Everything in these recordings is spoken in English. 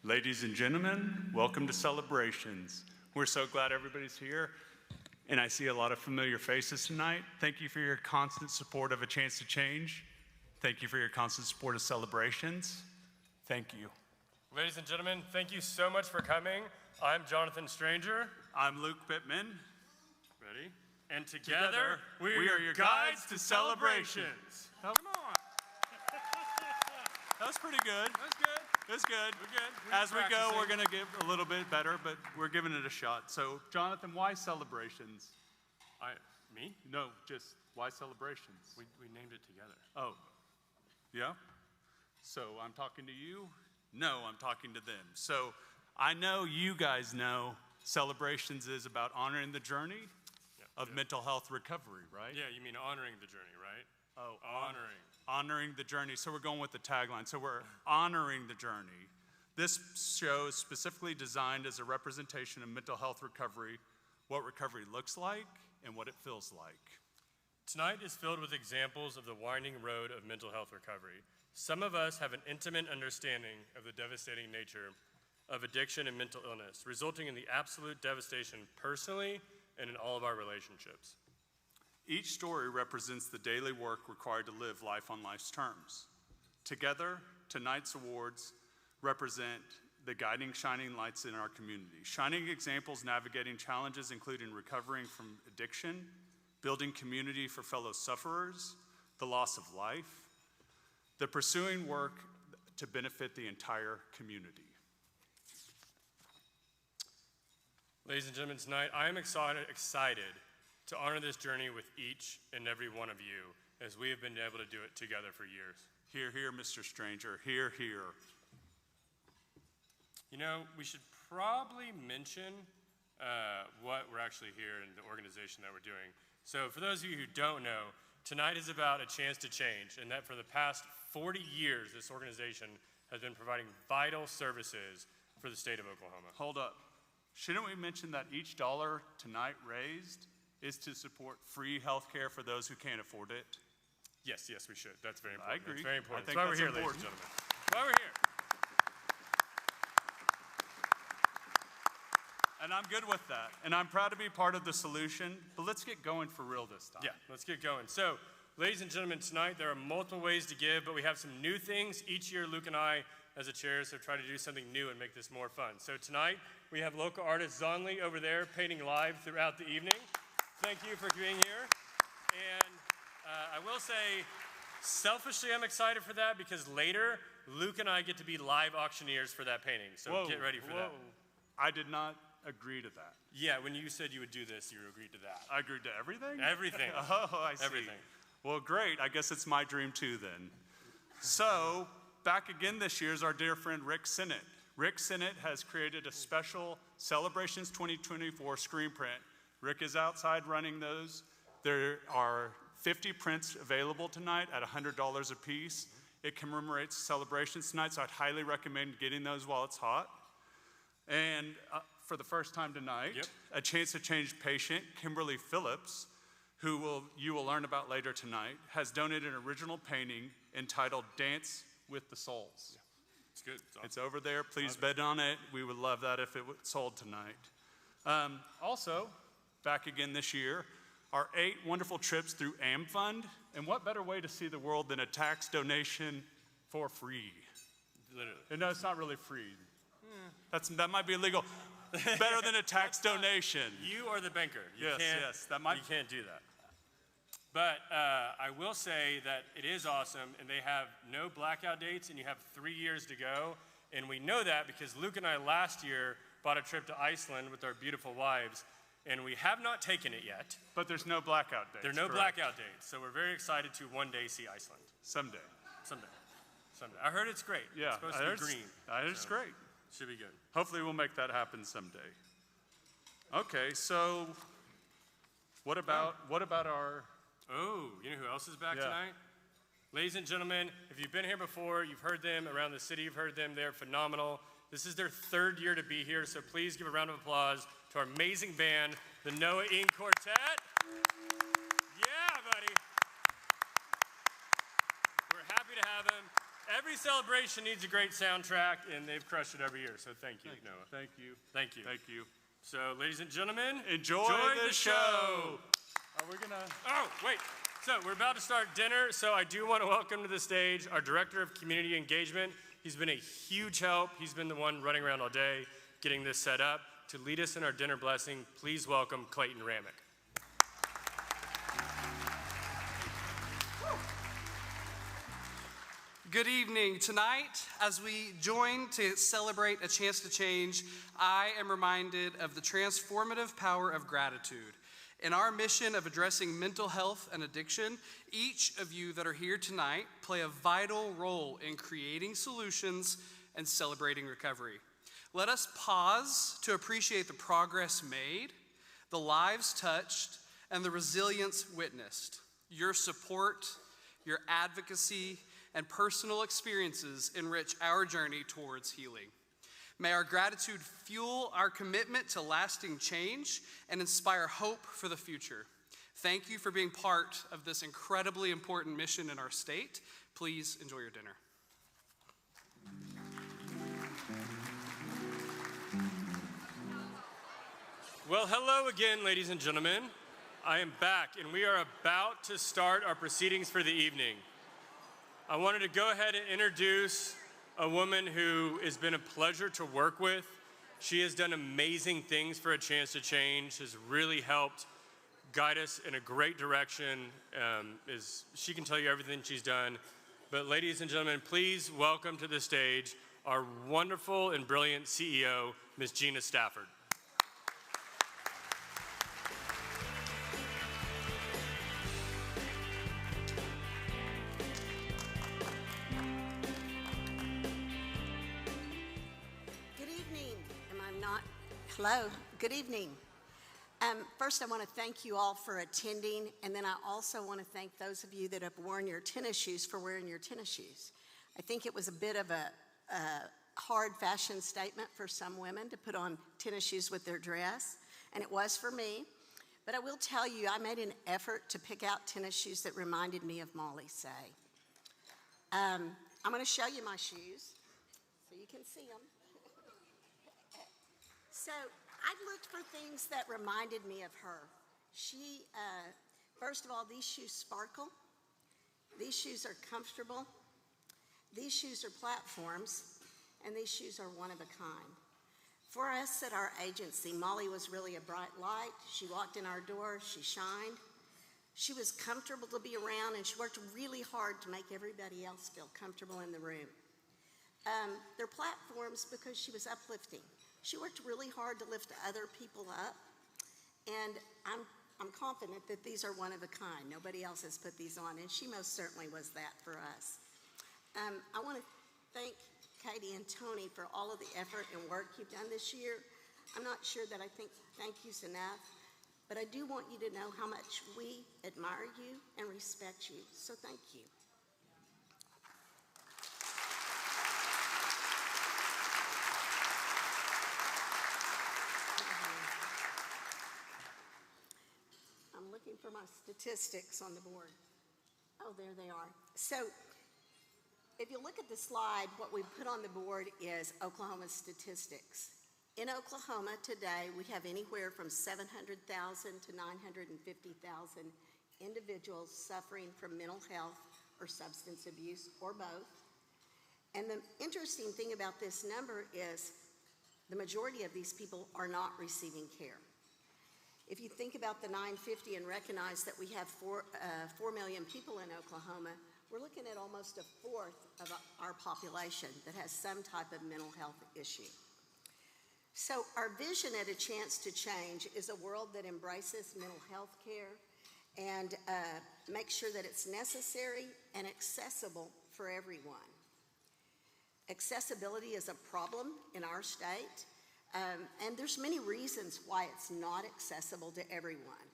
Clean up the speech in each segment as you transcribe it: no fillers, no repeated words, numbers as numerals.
Ladies and gentlemen, welcome to Celebrations. We're so glad everybody's here, and I see a lot of familiar faces tonight. Thank you for your constant support of A Chance to Change. Thank you for your constant support of Celebrations. Thank you. Ladies and gentlemen, thank you so much for coming. I'm Jonathan Stranger. I'm Luke Pittman. Ready? And together we are your guides to celebrations. Come on. That was pretty good. That was good. It was good. We're good. As we go, we're going to get a little bit better, but we're giving it a shot. So, Jonathan, why celebrations? Me? No, just why celebrations? We named it together. Oh, yeah? So I'm talking to you? No, I'm talking to them. So I know you guys know celebrations is about honoring the journey of mental health recovery, right? Yeah, you mean honoring the journey, right? Oh, honoring. Honoring the journey. So we're going with the tagline. So we're honoring the journey. This show is specifically designed as a representation of mental health recovery, what recovery looks like, and what it feels like. Tonight is filled with examples of the winding road of mental health recovery. Some of us have an intimate understanding of the devastating nature of addiction and mental illness, resulting in the absolute devastation personally and in all of our relationships. Each story represents the daily work required to live life on life's terms. Together, tonight's awards represent the guiding shining lights in our community. Shining examples navigating challenges including recovering from addiction, building community for fellow sufferers, the loss of life, the pursuing work to benefit the entire community. Ladies and gentlemen, tonight I am excited to honor this journey with each and every one of you as we have been able to do it together for years. Hear, hear, Mr. Stranger. Hear, hear. You know, we should probably mention what we're actually here in the organization that we're doing. So for those of you who don't know, tonight is about a chance to change, and that for the past 40 years, this organization has been providing vital services for the state of Oklahoma. Hold up. Shouldn't we mention that each dollar tonight raised is to support free health care for those who can't afford it? Yes, we should. That's very important. I agree. That's very important. I think that's why we're here, important. ladies and gentlemen. That's why we're here. And I'm good with that. And I'm proud to be part of the solution, but let's get going for real this time. Yeah, let's get going. So, ladies and gentlemen, tonight there are multiple ways to give, but we have some new things. Each year, Luke and I, as the chairs, have tried to do something new and make this more fun. So tonight, we have local artist Zonley over there painting live throughout the evening. Thank you for being here. And I will say, selfishly, I'm excited for that because later, Luke and I get to be live auctioneers for that painting. So get ready for that. I did not agree to that. Yeah, when you said you would do this, you agreed to that. I agreed to everything? Everything. Oh, I see. Everything. Well, great. I guess it's my dream too then. So, back again this year is our dear friend Rick Sinnott. Rick Sinnott has created a special Celebrations 2024 screen print. Rick is outside running those. There are 50 prints available tonight at $100 a piece. It commemorates celebrations tonight, so I'd highly recommend getting those while it's hot. And for the first time tonight, A Chance to Change patient, Kimberly Phillips, who you will learn about later tonight, has donated an original painting entitled Dance with the Souls. Yeah. It's good. It's over there. Please bid on it. We would love that if it sold tonight. Also, back again this year, our 8 wonderful trips through AmFund. And what better way to see the world than a tax donation for free? Literally. And no, it's not really free. That might be illegal. Better than a tax donation. You are the banker. Yes, that might. You can't do that. But I will say that it is awesome, and they have no blackout dates, and you have 3 years to go. And we know that because Luke and I last year bought a trip to Iceland with our beautiful wives, and we have not taken it yet. But there's no blackout dates. There are no blackout dates, so we're very excited to one day see Iceland. Someday. I heard it's great. Yeah, it's supposed to be green. I heard it's great. Should be good. Hopefully we'll make that happen someday. Okay, so what about our... Oh, you know who else is back tonight? Ladies and gentlemen, if you've been here before, you've heard them around the city, you've heard them, they're phenomenal. This is their 3rd year to be here, so please give a round of applause to our amazing band, the Noah Ing Quartet. Yeah, buddy. We're happy to have them. Every celebration needs a great soundtrack, and they've crushed it every year. So thank you, Noah. Thank you. Thank you. Thank you. So, ladies and gentlemen, Enjoy the show. Are we gonna? Oh, wait. So we're about to start dinner. So I do want to welcome to the stage our Director of Community Engagement. He's been a huge help. He's been the one running around all day, getting this set up. To lead us in our dinner blessing, please welcome Clayton Ramick. Good evening. Tonight, as we join to celebrate a chance to change, I am reminded of the transformative power of gratitude. In our mission of addressing mental health and addiction, each of you that are here tonight play a vital role in creating solutions and celebrating recovery. Let us pause to appreciate the progress made, the lives touched, and the resilience witnessed. Your support, your advocacy, and personal experiences enrich our journey towards healing. May our gratitude fuel our commitment to lasting change and inspire hope for the future. Thank you for being part of this incredibly important mission in our state. Please enjoy your dinner. Well, hello again, ladies and gentlemen. I am back, and we are about to start our proceedings for the evening. I wanted to go ahead and introduce a woman who has been a pleasure to work with. She has done amazing things for A Chance to Change, has really helped guide us in a great direction. She can tell you everything she's done. But ladies and gentlemen, please welcome to the stage our wonderful and brilliant CEO, Ms. Gina Stafford. Hello, good evening. First, I want to thank you all for attending, and then I also want to thank those of you that have worn your tennis shoes for wearing your tennis shoes. I think it was a bit of a hard fashion statement for some women to put on tennis shoes with their dress, and it was for me. But I will tell you, I made an effort to pick out tennis shoes that reminded me of Molly Say. I'm going to show you my shoes so you can see them. So I looked for things that reminded me of her. First of all, these shoes sparkle. These shoes are comfortable. These shoes are platforms, and these shoes are one of a kind. For us at our agency, Molly was really a bright light. She walked in our door, she shined. She was comfortable to be around, and she worked really hard to make everybody else feel comfortable in the room. They're platforms because she was uplifting. She worked really hard to lift other people up, and I'm confident that these are one of a kind. Nobody else has put these on, and she most certainly was that for us. I want to thank Katie and Tony for all of the effort and work you've done this year. I'm not sure that I think thank you's enough, but I do want you to know how much we admire you and respect you, so thank you. For my statistics on the board. Oh, there they are. So if you look at the slide, what we put on the board is Oklahoma's statistics. In Oklahoma today, we have anywhere from 700,000 to 950,000 individuals suffering from mental health or substance abuse, or both. And the interesting thing about this number is the majority of these people are not receiving care. If you think about the 950 and recognize that we have 4 million people in Oklahoma, we're looking at almost a fourth of our population that has some type of mental health issue. So our vision at A Chance to Change is a world that embraces mental health care and makes sure that it's necessary and accessible for everyone. Accessibility is a problem in our state. And there's many reasons why it's not accessible to everyone.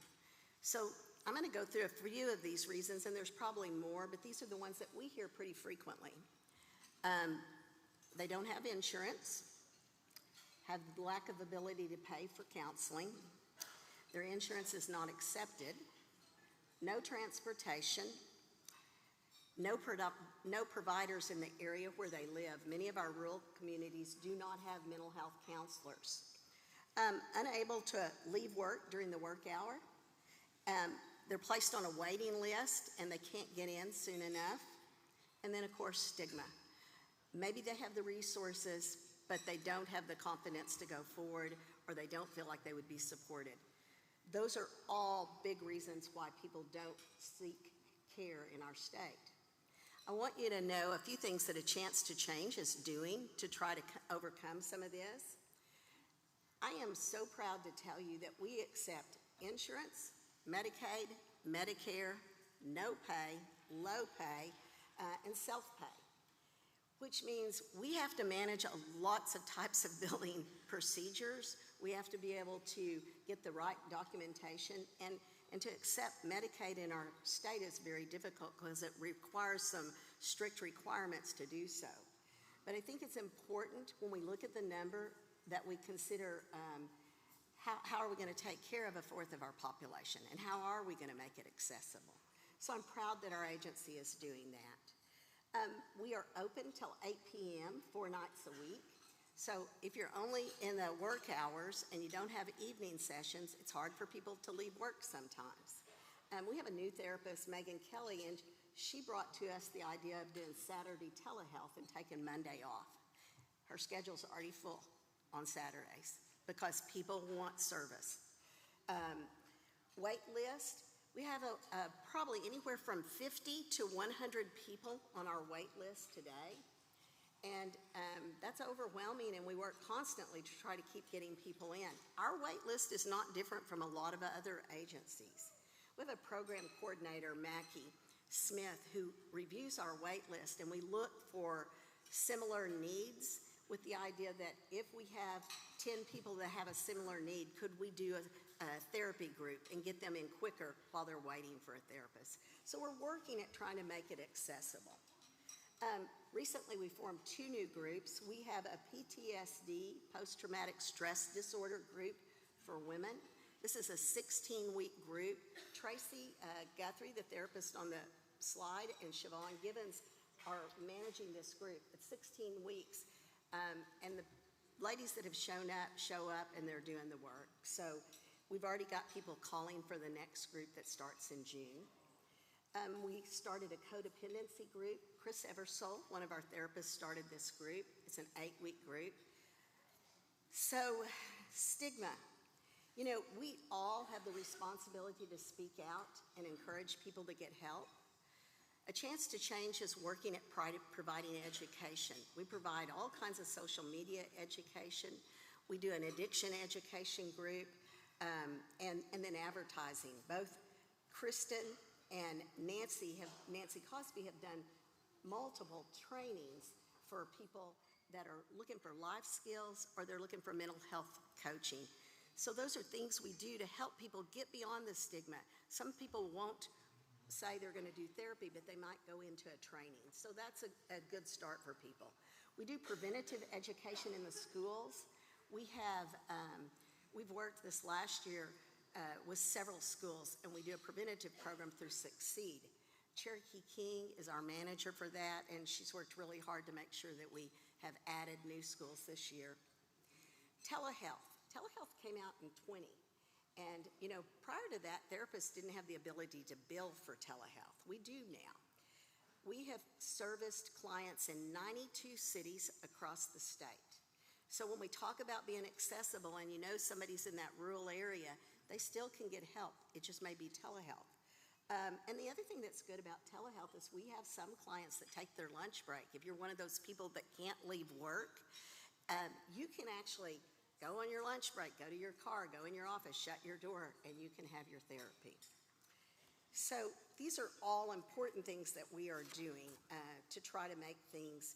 So I'm going to go through a few of these reasons, and there's probably more, but these are the ones that we hear pretty frequently. They don't have insurance, have lack of ability to pay for counseling, their insurance is not accepted, no transportation, no providers in the area where they live. Many of our rural communities do not have mental health counselors. Unable to leave work during the work hour. They're placed on a waiting list and they can't get in soon enough. And then, of course, stigma. Maybe they have the resources, but they don't have the confidence to go forward, or they don't feel like they would be supported. Those are all big reasons why people don't seek care in our state. I want you to know a few things that A Chance to Change is doing to try to overcome some of this. I am so proud to tell you that we accept insurance, Medicaid, Medicare, no pay, low pay, and self-pay, which means we have to manage lots of types of billing procedures. We have to be able to get the right documentation, and to accept Medicaid in our state is very difficult because it requires some strict requirements to do so. But I think it's important when we look at the number that we consider how are we going to take care of a fourth of our population, and how are we going to make it accessible. So I'm proud that our agency is doing that. We are open till 8 p.m. 4 nights a week. So if you're only in the work hours and you don't have evening sessions, it's hard for people to leave work sometimes. We have a new therapist, Kelley, and she brought to us the idea of doing Saturday telehealth and taking Monday off. Her schedule's already full on Saturdays because people want service. Wait list. We have probably anywhere from 50 to 100 people on our wait list today. And that's overwhelming, and we work constantly to try to keep getting people in. Our wait list is not different from a lot of other agencies. We have a program coordinator, Mackie Smith, who reviews our wait list, and we look for similar needs with the idea that if we have 10 people that have a similar need, could we do a therapy group and get them in quicker while they're waiting for a therapist? So we're working at trying to make it accessible. Recently, we formed 2 new groups. We have a PTSD, post-traumatic stress disorder group for women. This is a 16-week group. Tracy Guthrie, the therapist on the slide, and Siobhan Gibbons are managing this group. It's 16 weeks. And the ladies that have show up, and they're doing the work. So we've already got people calling for the next group that starts in June. We started a codependency group. Chris Eversole, one of our therapists, started this group. It's an 8-week group. So, stigma. You know, we all have the responsibility to speak out and encourage people to get help. A Chance to Change is working at providing education. We provide all kinds of social media education. We do an addiction education group, and then advertising. Both Kristen and Nancy Cosby have done multiple trainings for people that are looking for life skills, or they're looking for mental health coaching. So those are things we do to help people get beyond the stigma. Some people won't say they're going to do therapy, but they might go into a training. So that's a good start for people. We do preventative education in the schools. We've worked this last year with several schools, and we do a preventative program through Succeed. Cherokee King is our manager for that, and she's worked really hard to make sure that we have added new schools this year. Telehealth. Telehealth came out in 20. And, you know, prior to that, therapists didn't have the ability to bill for telehealth. We do now. We have serviced clients in 92 cities across the state. So when we talk about being accessible, and you know somebody's in that rural area, they still can get help. It just may be telehealth. And the other thing that's good about telehealth is we have some clients that take their lunch break. If you're one of those people that can't leave work, you can actually go on your lunch break, go to your car, go in your office, shut your door, and you can have your therapy. So these are all important things that we are doing to try to make things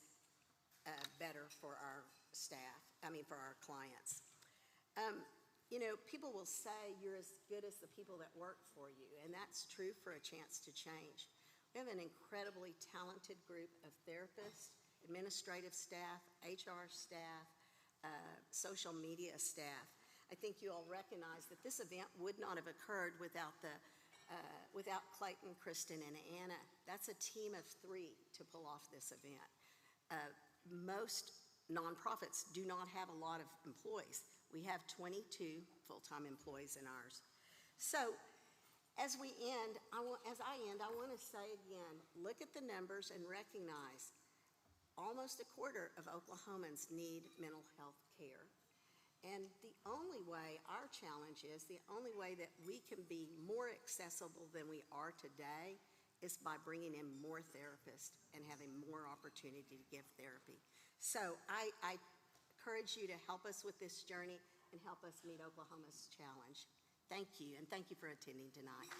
better for our for our clients. You know, people will say you're as good as the people that work for you, and that's true for A Chance to Change. We have an incredibly talented group of therapists, administrative staff, HR staff, social media staff. I think you all recognize that this event would not have occurred without the without Clayton, Kristen, and Anna. That's a team of 3 to pull off this event. Most nonprofits do not have a lot of employees. We have 22 full-time employees in ours. So as we end, I want to say again, look at the numbers and recognize almost a quarter of Oklahomans need mental health care. And the only way, our challenge is, the only way that we can be more accessible than we are today is by bringing in more therapists and having more opportunity to give therapy. So I encourage you to help us with this journey and help us meet Oklahoma's challenge. Thank you, and thank you for attending tonight.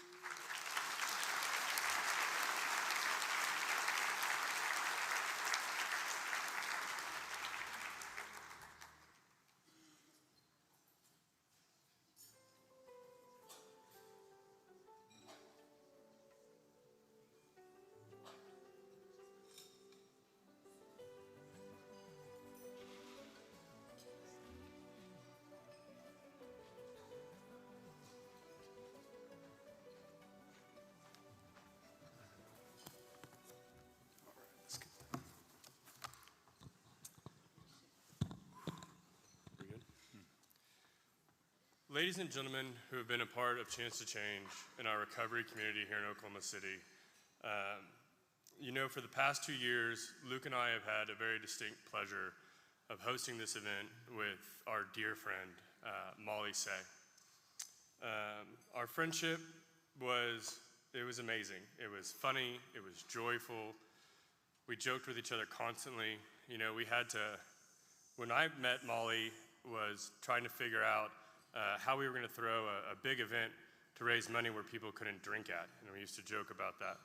Ladies and gentlemen who have been a part of Chance to Change in our recovery community here in Oklahoma City, you know, for the past 2 years, Luke and I have had a very distinct pleasure of hosting this event with our dear friend, Molly Say. Our friendship was amazing. It was funny, it was joyful. We joked with each other constantly. You know, when I met Molly, was trying to figure out how we were going to throw a big event to raise money where people couldn't drink at, and we used to joke about that.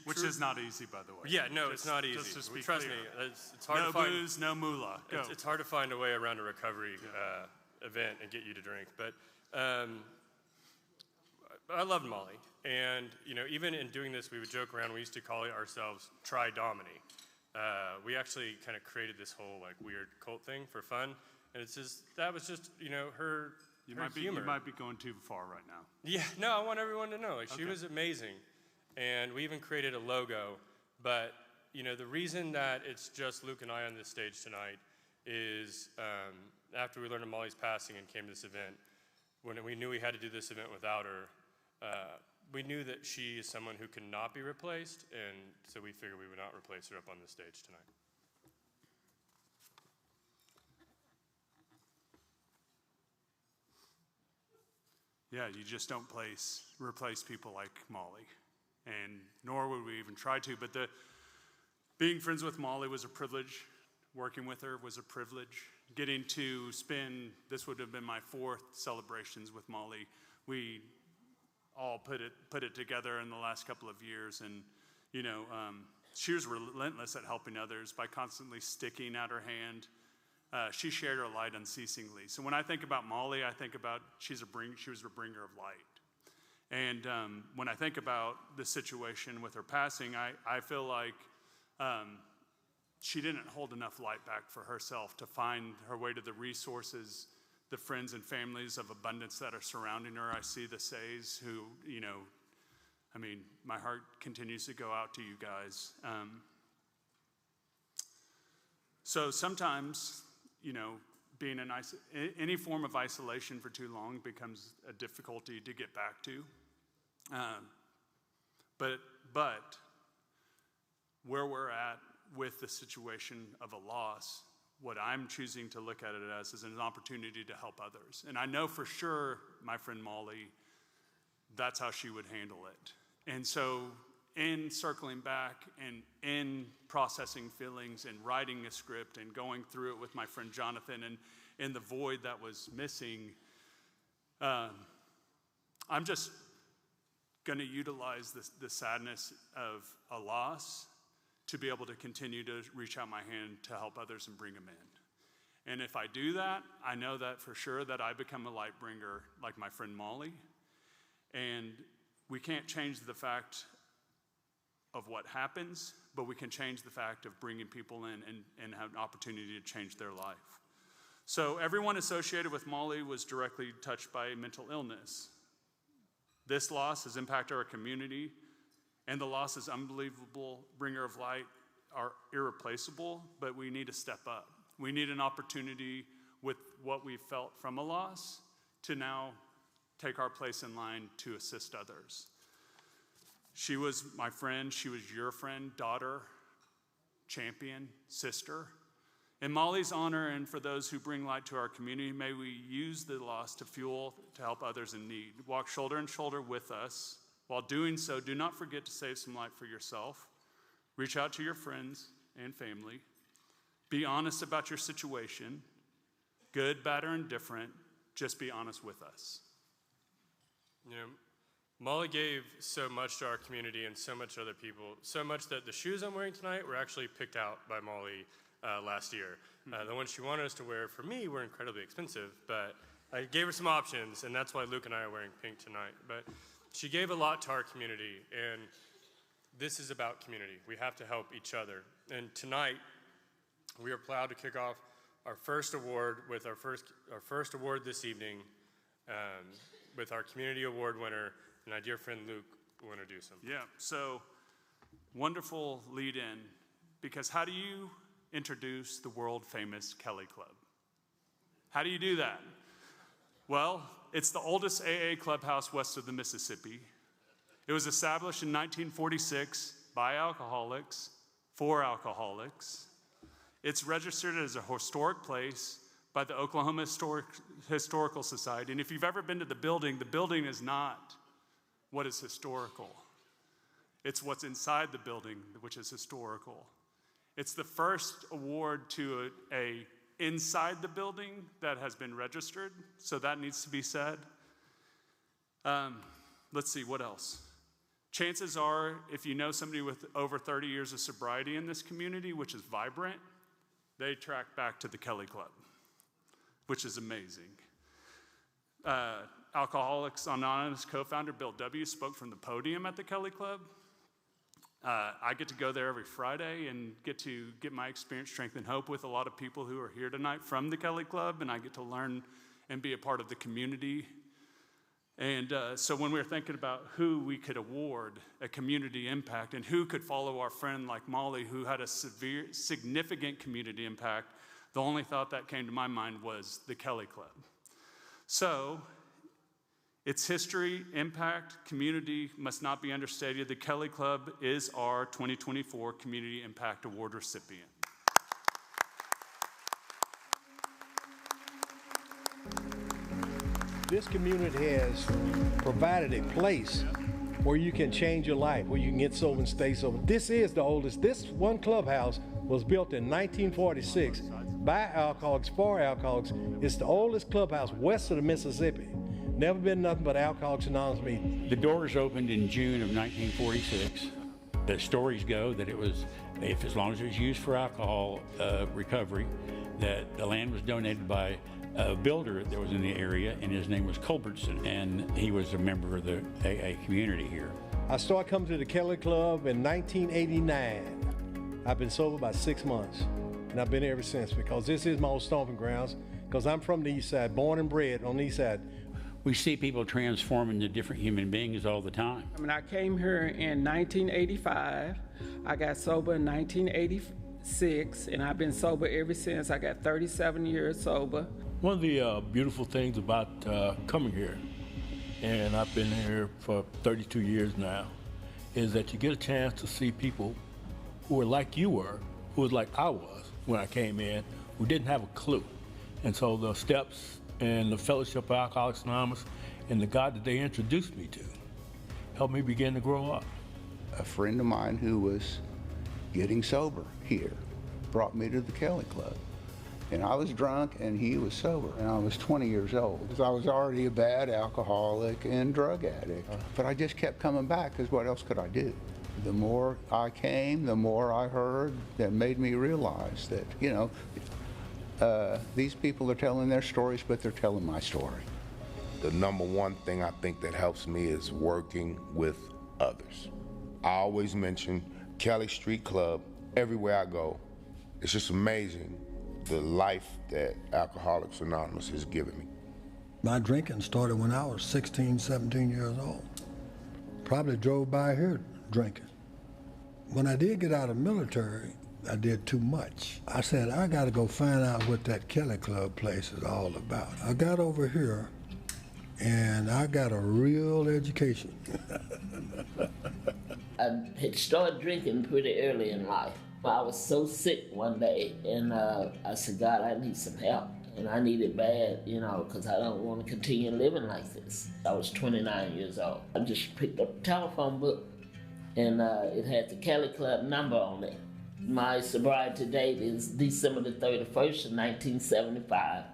Which is not easy, by the way. Yeah, no, it's not easy. Just to Trust clear. me, it's hard to find. No booze, no moolah. Go. It's hard to find a way around a recovery event and get you to drink. But I loved Molly, and you know, even in doing this, we would joke around. We used to call ourselves Tri-Domini. We actually kind of created this whole like weird cult thing for fun. And it's just, that was just, you know, her humor. You might be going too far right now. Yeah, no, I want everyone to know. Like, she was amazing. And we even created a logo. But, you know, the reason that it's just Luke and I on this stage tonight is after we learned of Molly's passing and came to this event, when we knew we had to do this event without her, we knew that she is someone who cannot be replaced. And so we figured we would not replace her up on the stage tonight. Yeah, you just don't replace people like Molly, and nor would we even try to. But being friends with Molly was a privilege. Working with her was a privilege. Getting to spend, this would have been my 4th celebrations with Molly. We all put it together in the last couple of years, and you know, she was relentless at helping others by constantly sticking out her hand. She shared her light unceasingly. So when I think about Molly, I think about she was a bringer of light. And when I think about the situation with her passing, I feel like she didn't hold enough light back for herself to find her way to the resources, the friends and families of abundance that are surrounding her. I see the Says who, you know, I mean, my heart continues to go out to you guys. So sometimes, you know, being in any form of isolation for too long becomes a difficulty to get back to. But where we're at with the situation of a loss, what I'm choosing to look at it as is an opportunity to help others. And I know for sure my friend Molly, that's how she would handle it. And so in circling back and in processing feelings and writing a script and going through it with my friend Jonathan and in the void that was missing, I'm just going to utilize the sadness of a loss to be able to continue to reach out my hand to help others and bring them in. And if I do that, I know that for sure that I become a light bringer like my friend Molly. And we can't change the fact of what happens, but we can change the fact of bringing people in and have an opportunity to change their life. So everyone associated with Molly was directly touched by mental illness. This loss has impacted our community, and the losses, unbelievable bringer of light, are irreplaceable, but we need to step up. We need an opportunity with what we felt from a loss to now take our place in line to assist others. She was my friend, she was your friend, daughter, champion, sister. In Molly's honor and for those who bring light to our community, may we use the loss to fuel, to help others in need. Walk shoulder and shoulder with us. While doing so, do not forget to save some light for yourself. Reach out to your friends and family. Be honest about your situation. Good, bad, or indifferent, just be honest with us. You know, Molly gave so much to our community and so much to other people, so much that the shoes I'm wearing tonight were actually picked out by Molly last year. The ones she wanted us to wear for me were incredibly expensive, but I gave her some options, and that's why Luke and I are wearing pink tonight. But she gave a lot to our community, and this is about community. We have to help each other. And tonight, we are proud to kick off our first award with our first award this evening with our community award winner, and our dear friend Luke will introduce him. Yeah, so wonderful lead in, because how do you introduce the world famous Kelley Club? How do you do that? Well, it's the oldest AA clubhouse west of the Mississippi. It was established in 1946 by alcoholics, for alcoholics. It's registered as a historic place by the Oklahoma Historical Society. And if you've ever been to the building is not what is historical. It's what's inside the building which is historical. It's the first award to a inside the building that has been registered, so that needs to be said. Let's see, what else? Chances are, if you know somebody with over 30 years of sobriety in this community, which is vibrant, they track back to the Kelley Club, which is amazing. Alcoholics Anonymous co-founder Bill W. spoke from the podium at the Kelley Club. I get to go there every Friday and get my experience, strength, and hope with a lot of people who are here tonight from the Kelley Club, and I get to learn and be a part of the community. And so when we were thinking about who we could award a community impact and who could follow our friend like Molly, who had a significant community impact, the only thought that came to my mind was the Kelley Club. So its history, impact, community must not be understated. The Kelley Club is our 2024 Community Impact Award recipient. This community has provided a place where you can change your life, where you can get sober and stay sober. This is the oldest. This one clubhouse was built in 1946 by alcoholics for alcoholics. It's the oldest clubhouse west of the Mississippi. Never been nothing but Alcoholics Anonymous meetings. The doors opened in June of 1946. The stories go that it was, as long as it was used for alcohol recovery, that the land was donated by a builder that was in the area, and his name was Culbertson, and he was a member of the AA community here. I started coming to the Kelley Club in 1989. I've been sober about 6 months, and I've been here ever since, because this is my old stomping grounds, because I'm from the east side, born and bred on the east side. We see people transform into different human beings all the time. I mean, I came here in 1985. I got sober in 1986, and I've been sober ever since. I got 37 years sober. One of the beautiful things about coming here, and I've been here for 32 years now, is that you get a chance to see people who are like you were, who was like I was when I came in, who didn't have a clue. And so the steps and the Fellowship of Alcoholics Anonymous and the God that they introduced me to helped me begin to grow up. A friend of mine who was getting sober here brought me to the Kelley Club. And I was drunk and he was sober, and I was 20 years old. I was already a bad alcoholic and drug addict, but I just kept coming back, because what else could I do? The more I came, the more I heard that made me realize that, you know, these people are telling their stories, but they're telling my story. The number one thing I think that helps me is working with others. I always mention Kelley Street Club everywhere I go. It's just amazing the life that Alcoholics Anonymous has given me. My drinking started when I was 16, 17 years old. probably drove by here drinking. When I did get out of the military, I did too much. I said, I got to go find out what that Kelley Club place is all about. I got over here, and I got a real education. I had started drinking pretty early in life. I was so sick one day, and I said, God, I need some help. And I need it bad, you know, because I don't want to continue living like this. I was 29 years old. I just picked up a telephone book, and it had the Kelley Club number on it. My sobriety date is December the 31st of 1975.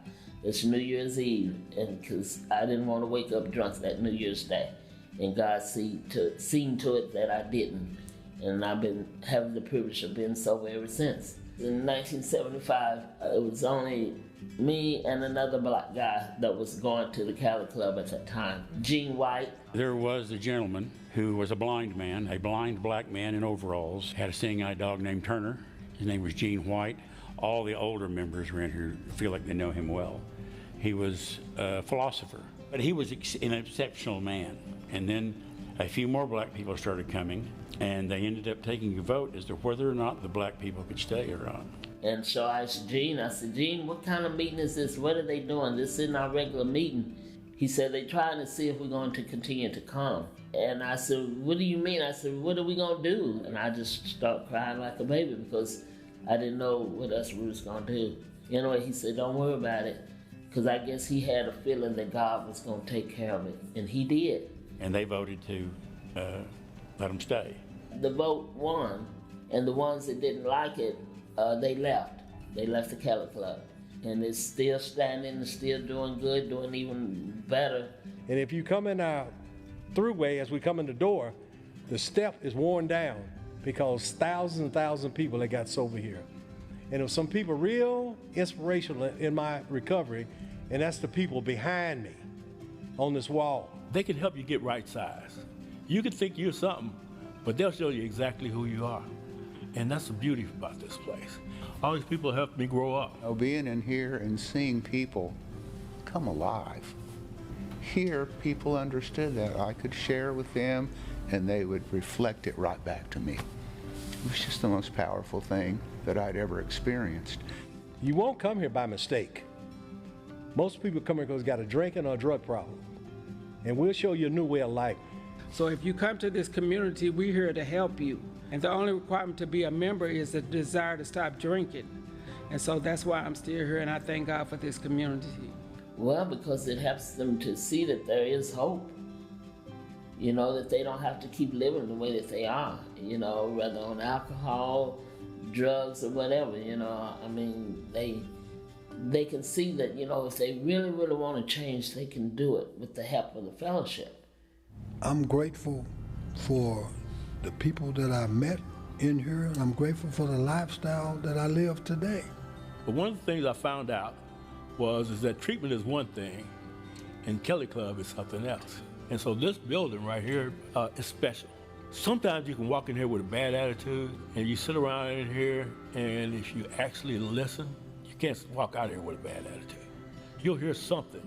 It's New Year's Eve, and because I didn't want to wake up drunk that New Year's Day. And God seen to it that I didn't. And I've been having the privilege of being sober ever since. In 1975, it was only me and another black guy that was going to the Kelley Club at that time, Gene White. There was a gentleman who was a blind man, a blind black man in overalls, had a seeing-eye dog named Turner. His name was Gene White. All the older members around here feel like they know him well. He was a philosopher, but he was an exceptional man. And then a few more black people started coming, and they ended up taking a vote as to whether or not the black people could stay or not. And so I asked Gene, Gene, what kind of meeting is this? What are they doing? This isn't our regular meeting. He said, they're trying to see if we're going to continue to come. And I said, what do you mean? I said, what are we going to do? And I just started crying like a baby because I didn't know what else we was going to do. Anyway, he said, don't worry about it, because I guess he had a feeling that God was going to take care of it, and he did. And they voted to let them stay. The vote won, and the ones that didn't like it, they left. They left the Kelley Club. And it's still standing and still doing good, doing even better. And if you come in our throughway as we come in the door, the step is worn down because thousands and thousands of people that got sober here. And there were some people real inspirational in my recovery, and that's the people behind me on this wall. They can help you get right size. You can think you're something, but they'll show you exactly who you are. And that's the beauty about this place. All these people helped me grow up. You know, being in here and seeing people come alive. Here, people understood that I could share with them and they would reflect it right back to me. It was just the most powerful thing that I'd ever experienced. You won't come here by mistake. Most people come here because they got a drinking or a drug problem. And we'll show you a new way of life. So if you come to this community, we're here to help you. And the only requirement to be a member is a desire to stop drinking. And so that's why I'm still here, and I thank God for this community. Well, because it helps them to see that there is hope. You know, that they don't have to keep living the way that they are, you know, whether on alcohol, drugs, or whatever, you know. I mean, they can see that, you know, if they really, really want to change, they can do it with the help of the fellowship. I'm grateful for the people that I met in here, and I'm grateful for the lifestyle that I live today. But one of the things I found out is that treatment is one thing, and Kelley Club is something else. And so this building right here is special. Sometimes you can walk in here with a bad attitude, and you sit around in here, and if you actually listen, you can't walk out of here with a bad attitude. You'll hear something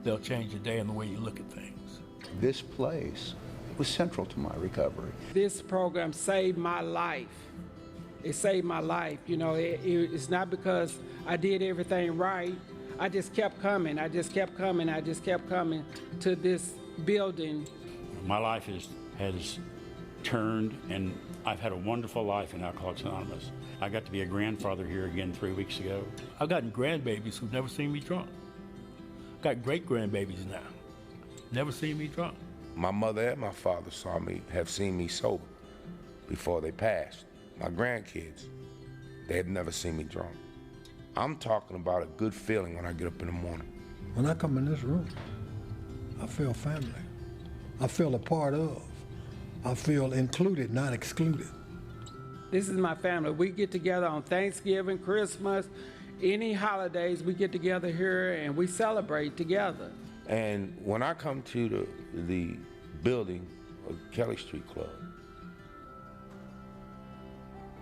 that'll change your day and the way you look at things. This place was central to my recovery. This program saved my life. It saved my life. You know, it's not because I did everything right. I just kept coming. I just kept coming. I just kept coming to this building. My life has turned, and I've had a wonderful life in Alcoholics Anonymous. I got to be a grandfather here again 3 weeks ago. I've gotten grandbabies who've never seen me drunk. Got great-grandbabies now. Never seen me drunk. My mother and my father have seen me sober before they passed. My grandkids, they had never seen me drunk. I'm talking about a good feeling when I get up in the morning. When I come in this room, I feel family. I feel a part of. I feel included, not excluded. This is my family. We get together on Thanksgiving, Christmas, any holidays, we get together here and we celebrate together. And when I come to the building of Kelley Street Club,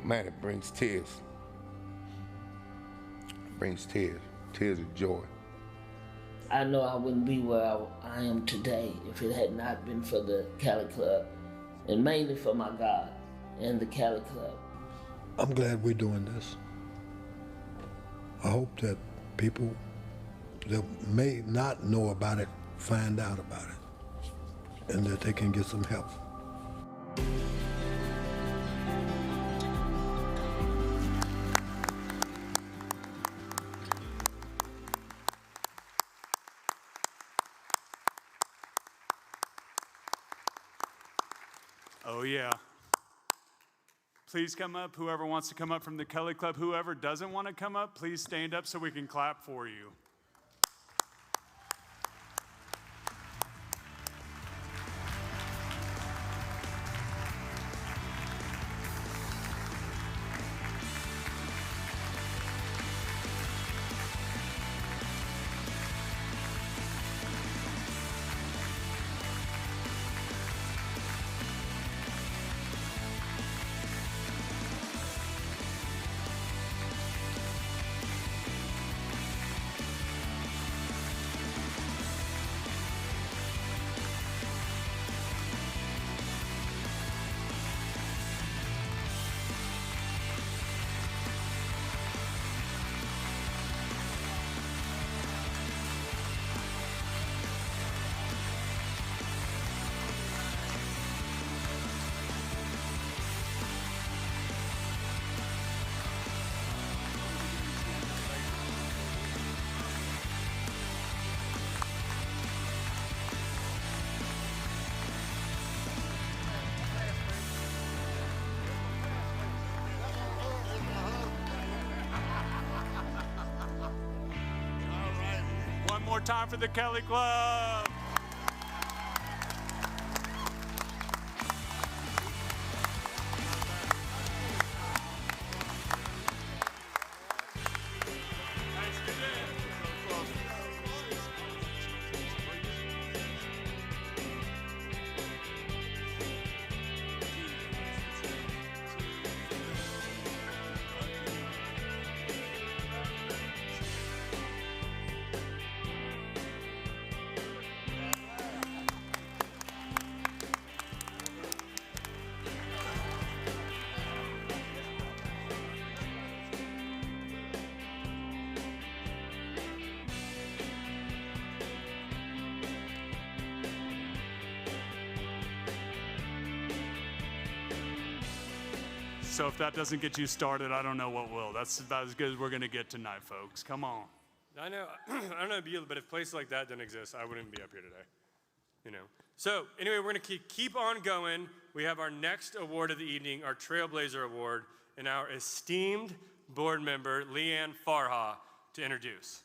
man, it brings tears. It brings tears, tears of joy. I know I wouldn't be where I am today if it had not been for the Kelley Club. and mainly for my God and the Kelley Club. I'm glad we're doing this. I hope that people that may not know about it find out about it and that they can get some help. Oh, yeah. Please come up, whoever wants to come up from the Kelley Club. Whoever doesn't want to come up, please stand up so we can clap for you. One more time for the Kelley Club. So if that doesn't get you started, I don't know what will. That's about as good as we're going to get tonight, folks. Come on. I know, I don't know, but if places like that didn't exist, I wouldn't be up here today, you know. So anyway, we're going to keep on going. We have our next award of the evening, our Trailblazer Award, and our esteemed board member, Leanne Farha, to introduce.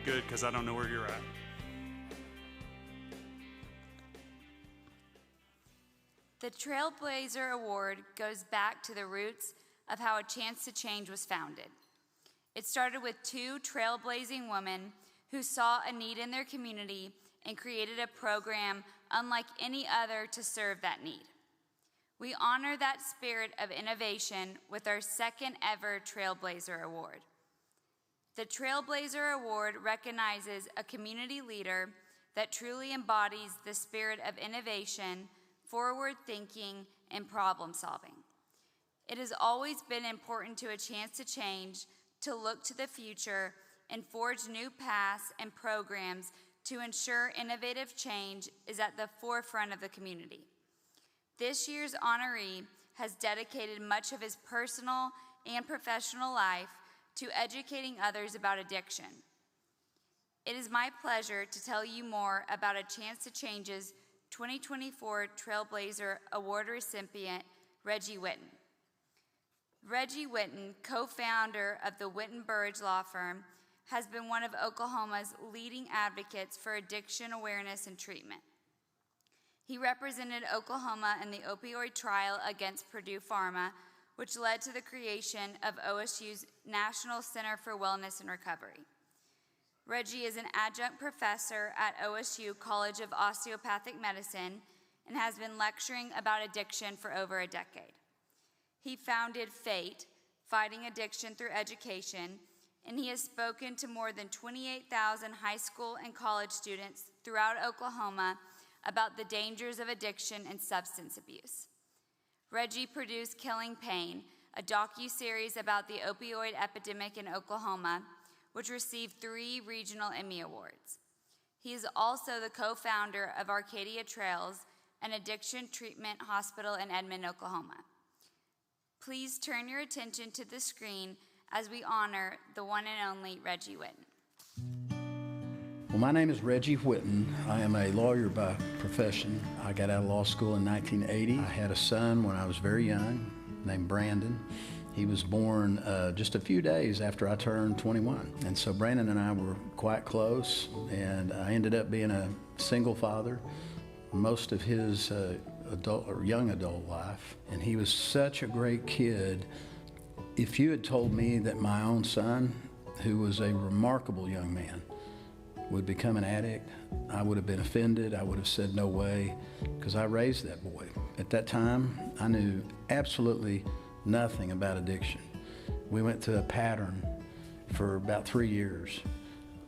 Good, because I don't know where you're at. The Trailblazer Award goes back to the roots of how A Chance to Change was founded. It started with two trailblazing women who saw a need in their community and created a program unlike any other to serve that need. We honor that spirit of innovation with our second ever Trailblazer Award. The Trailblazer Award recognizes a community leader that truly embodies the spirit of innovation, forward thinking, and problem solving. It has always been important to A Chance to Change to look to the future and forge new paths and programs to ensure innovative change is at the forefront of the community. This year's honoree has dedicated much of his personal and professional life to educating others about addiction. It is my pleasure to tell you more about A Chance to Change's 2024 Trailblazer Award recipient, Reggie Whitten. Reggie Whitten, co-founder of the Whitten Burridge Law Firm, has been one of Oklahoma's leading advocates for addiction awareness and treatment. He represented Oklahoma in the opioid trial against Purdue Pharma, which led to the creation of OSU's National Center for Wellness and Recovery. Reggie is an adjunct professor at OSU College of Osteopathic Medicine and has been lecturing about addiction for over a decade. He founded FATE, Fighting Addiction Through Education, and he has spoken to more than 28,000 high school and college students throughout Oklahoma about the dangers of addiction and substance abuse. Reggie produced Killing Pain, a docuseries about the opioid epidemic in Oklahoma, which received 3 regional Emmy Awards. He is also the co-founder of Arcadia Trails, an addiction treatment hospital in Edmond, Oklahoma. Please turn your attention to the screen as we honor the one and only Reggie Whitten. Well, my name is Reggie Whitten. I am a lawyer by profession. I got out of law school in 1980. I had a son when I was very young named Brandon. He was born just a few days after I turned 21. And so Brandon and I were quite close, and I ended up being a single father most of his adult or young adult life. And he was such a great kid. If you had told me that my own son, who was a remarkable young man, would become an addict, I would have been offended. I would have said no way, because I raised that boy. At that time, I knew absolutely nothing about addiction. We went to a pattern for about 3 years.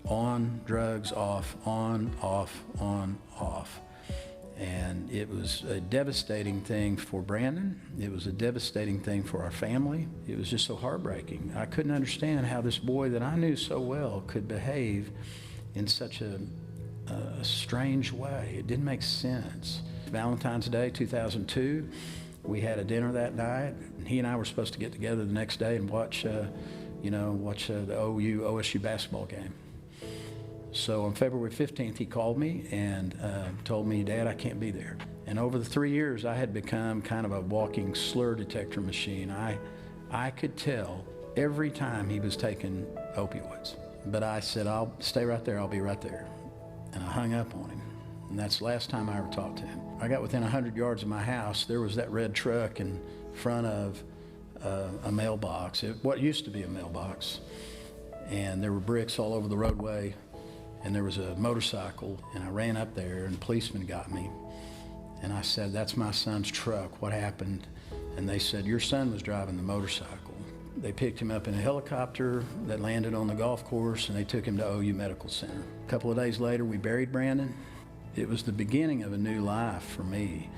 On, drugs, off, on, off, on, off. And it was a devastating thing for Brandon. It was a devastating thing for our family. It was just so heartbreaking. I couldn't understand how this boy that I knew so well could behave in such a strange way. It didn't make sense. Valentine's Day 2002, we had a dinner that night, and he and I were supposed to get together the next day and watch the OSU basketball game. So on February 15th, he called me and told me, "Dad, I can't be there." And over the 3 years, I had become kind of a walking slur detector machine. I could tell every time he was taking opioids. But I said, "I'll stay right there, I'll be right there." And I hung up on him. And that's the last time I ever talked to him. I got within 100 yards of my house. There was that red truck in front of a mailbox, what used to be a mailbox. And there were bricks all over the roadway. And there was a motorcycle. And I ran up there, and a policeman got me. And I said, "That's my son's truck. What happened?" And they said, "Your son was driving the motorcycle." They picked him up in a helicopter that landed on the golf course, and they took him to OU Medical Center. A couple of days later, we buried Brandon. It was the beginning of a new life for me.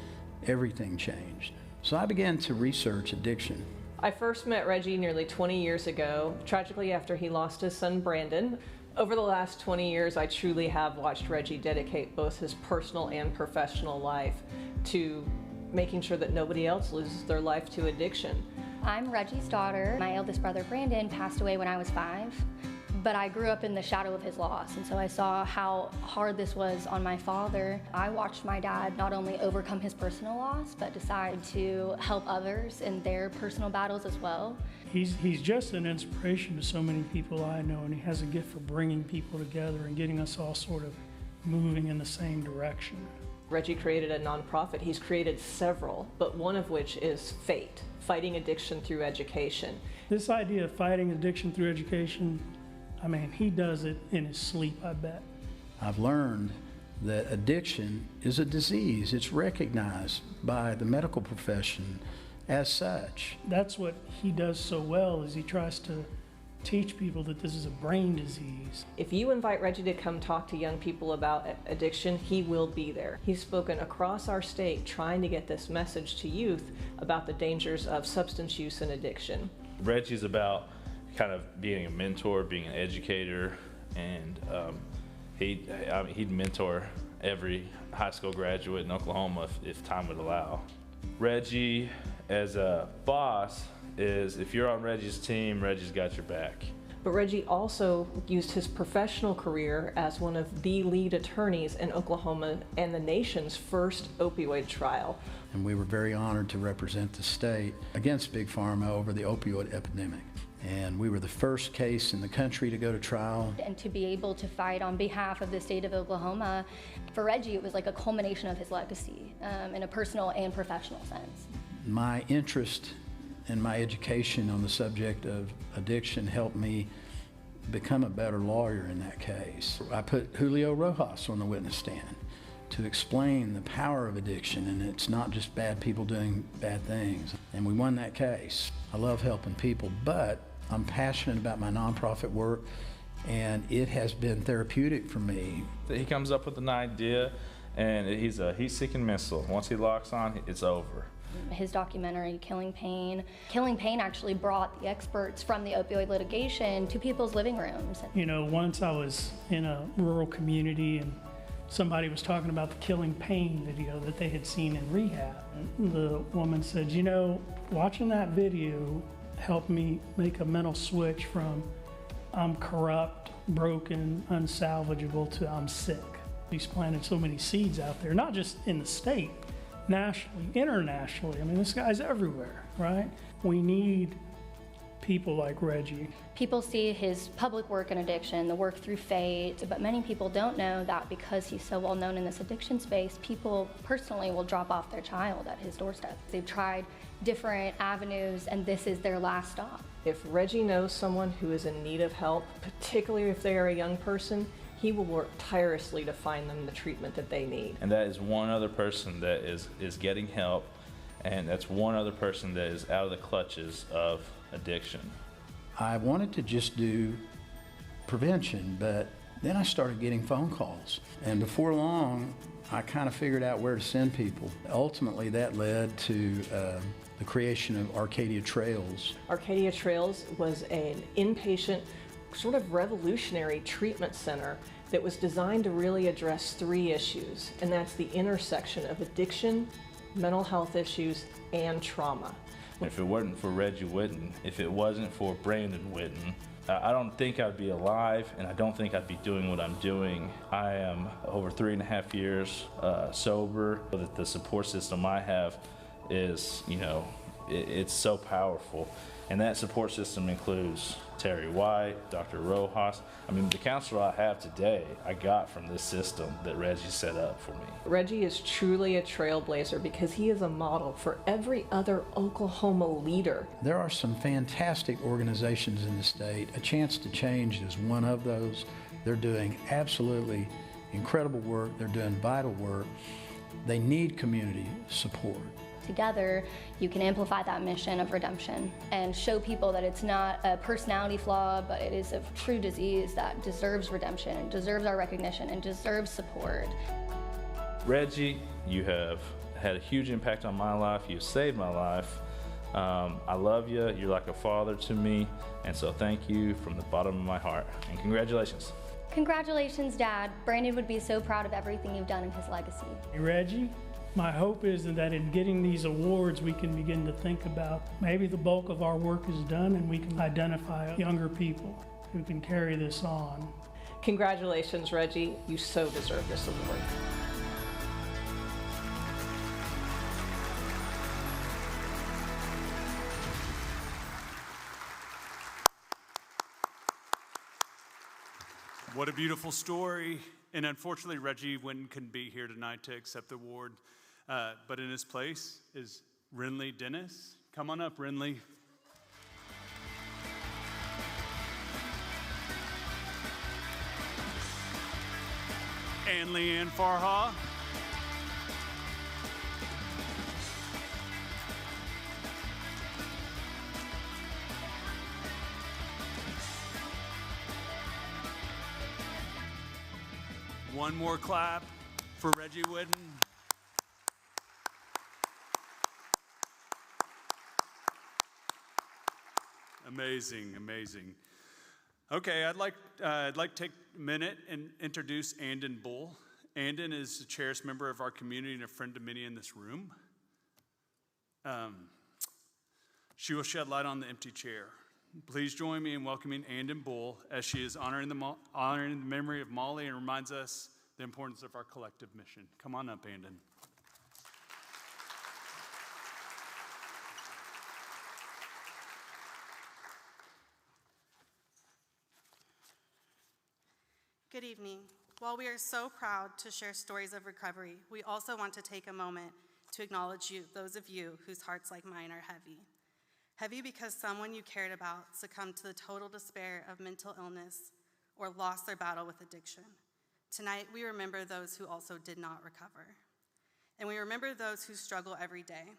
Everything changed. So I began to research addiction. I first met Reggie nearly 20 years ago, tragically after he lost his son Brandon. Over the last 20 years, I truly have watched Reggie dedicate both his personal and professional life to making sure that nobody else loses their life to addiction. I'm Reggie's daughter. My eldest brother, Brandon, passed away when I was 5, but I grew up in the shadow of his loss, and so I saw how hard this was on my father. I watched my dad not only overcome his personal loss, but decide to help others in their personal battles as well. He's just an inspiration to so many people I know, and he has a gift for bringing people together and getting us all sort of moving in the same direction. Reggie created a nonprofit. He's created several, but one of which is FATE, Fighting Addiction Through Education. This idea of fighting addiction through education, I mean, he does it in his sleep, I bet. I've learned that addiction is a disease. It's recognized by the medical profession as such. That's what he does so well, is he tries to teach people that this is a brain disease. If you invite Reggie to come talk to young people about addiction, he will be there. He's spoken across our state trying to get this message to youth about the dangers of substance use and addiction. Reggie's about kind of being a mentor, being an educator, and he'd mentor every high school graduate in Oklahoma if time would allow. Reggie, as a boss, is if you're on Reggie's team, Reggie's got your back. But Reggie also used his professional career as one of the lead attorneys in Oklahoma and the nation's first opioid trial. And we were very honored to represent the state against Big Pharma over the opioid epidemic. And we were the first case in the country to go to trial. And to be able to fight on behalf of the state of Oklahoma, for Reggie, it was like a culmination of his legacy in a personal and professional sense. My interest and my education on the subject of addiction helped me become a better lawyer in that case. I put Julio Rojas on the witness stand. to explain the power of addiction, and it's not just bad people doing bad things. And we won that case. I love helping people, but I'm passionate about my nonprofit work, and it has been therapeutic for me. He comes up with an idea, and he's a heat-seeking missile. Once he locks on, it's over. His documentary, Killing Pain actually brought the experts from the opioid litigation to people's living rooms. You know, once I was in a rural community and somebody was talking about the Killing Pain video that they had seen in rehab. And the woman said, you know, watching that video helped me make a mental switch from I'm corrupt, broken, unsalvageable to I'm sick. He's planted so many seeds out there, not just in the state, nationally, internationally. I mean, this guy's everywhere, right? We need people like Reggie. People see his public work in addiction, the work through faith, but many people don't know that because he's so well known in this addiction space, people personally will drop off their child at his doorstep. They've tried different avenues, and this is their last stop. If Reggie knows someone who is in need of help, particularly if they are a young person, he will work tirelessly to find them the treatment that they need. And that is one other person that is getting help, and that's one other person that is out of the clutches of addiction. I wanted to just do prevention, but then I started getting phone calls. And before long, I kind of figured out where to send people. Ultimately, that led to the creation of Arcadia Trails. Arcadia Trails was an inpatient, sort of revolutionary treatment center that was designed to really address 3 issues, and that's the intersection of addiction, mental health issues, and trauma. If it wasn't for Reggie Whitten, if it wasn't for Brandon Whitten, I don't think I'd be alive, and I don't think I'd be doing what I'm doing. I am over 3.5 years sober. The support system I have is, you know, it's so powerful. And that support system includes Terry White, Dr. Rojas. I mean, the counselor I have today, I got from this system that Reggie set up for me. Reggie is truly a trailblazer because he is a model for every other Oklahoma leader. There are some fantastic organizations in the state. A Chance to Change is one of those. They're doing absolutely incredible work. They're doing vital work. They need community support. Together, you can amplify that mission of redemption and show people that it's not a personality flaw, but it is a true disease that deserves redemption and deserves our recognition and deserves support. Reggie, you have had a huge impact on my life. You've saved my life. I love you. You're like a father to me. And so thank you from the bottom of my heart. And congratulations. Congratulations, Dad. Brandon would be so proud of everything you've done in his legacy. Hey, Reggie, my hope is that in getting these awards, we can begin to think about maybe the bulk of our work is done and we can identify younger people who can carry this on. Congratulations, Reggie. You so deserve this award. What a beautiful story. And unfortunately, Reggie Whitten couldn't be here tonight to accept the award. But in his place is Renlee Dennis. Come on up, Renlee. And Leanne Farha. One more clap for Reggie Whitten. Amazing, amazing. Okay, I'd like to take a minute and introduce Andon Bull. Andon is a cherished member of our community and a friend to many in this room. She will shed light on the empty chair. Please join me in welcoming Andon Bull as she is honoring the memory of Molly and reminds us the importance of our collective mission. Come on up, Andon. Good evening. While we are so proud to share stories of recovery, we also want to take a moment to acknowledge those of you whose hearts like mine are heavy. Heavy because someone you cared about succumbed to the total despair of mental illness or lost their battle with addiction. Tonight, we remember those who also did not recover. And we remember those who struggle every day.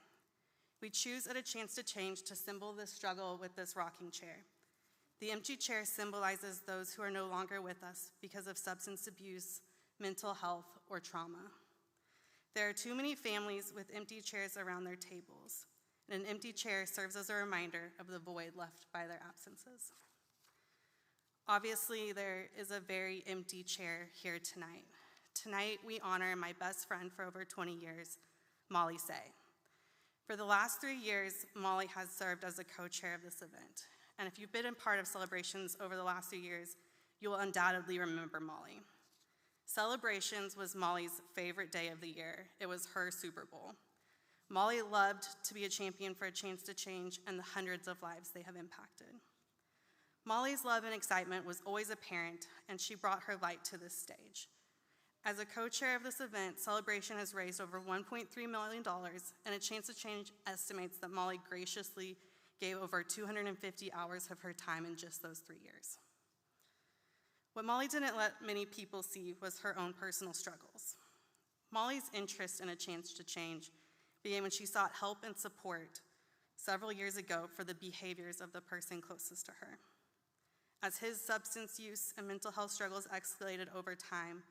We choose at A Chance to Change to symbol this struggle with this rocking chair. The empty chair symbolizes those who are no longer with us because of substance abuse, mental health, or trauma. There are too many families with empty chairs around their tables, and an empty chair serves as a reminder of the void left by their absences. Obviously, there is a very empty chair here tonight. Tonight, we honor my best friend for over 20 years, Molly Say. For the last 3 years, Molly has served as a co-chair of this event. And if you've been a part of celebrations over the last 3 years, you will undoubtedly remember Molly. Celebrations was Molly's favorite day of the year. It was her Super Bowl. Molly loved to be a champion for A Chance to Change and the hundreds of lives they have impacted. Molly's love and excitement was always apparent, and she brought her light to this stage. As a co-chair of this event, Celebration has raised over $1.3 million, and A Chance to Change estimates that Molly graciously gave over 250 hours of her time in just those 3 years. What Molly didn't let many people see was her own personal struggles. Molly's interest in A Chance to Change began when she sought help and support several years ago for the behaviors of the person closest to her. As his substance use and mental health struggles escalated over time,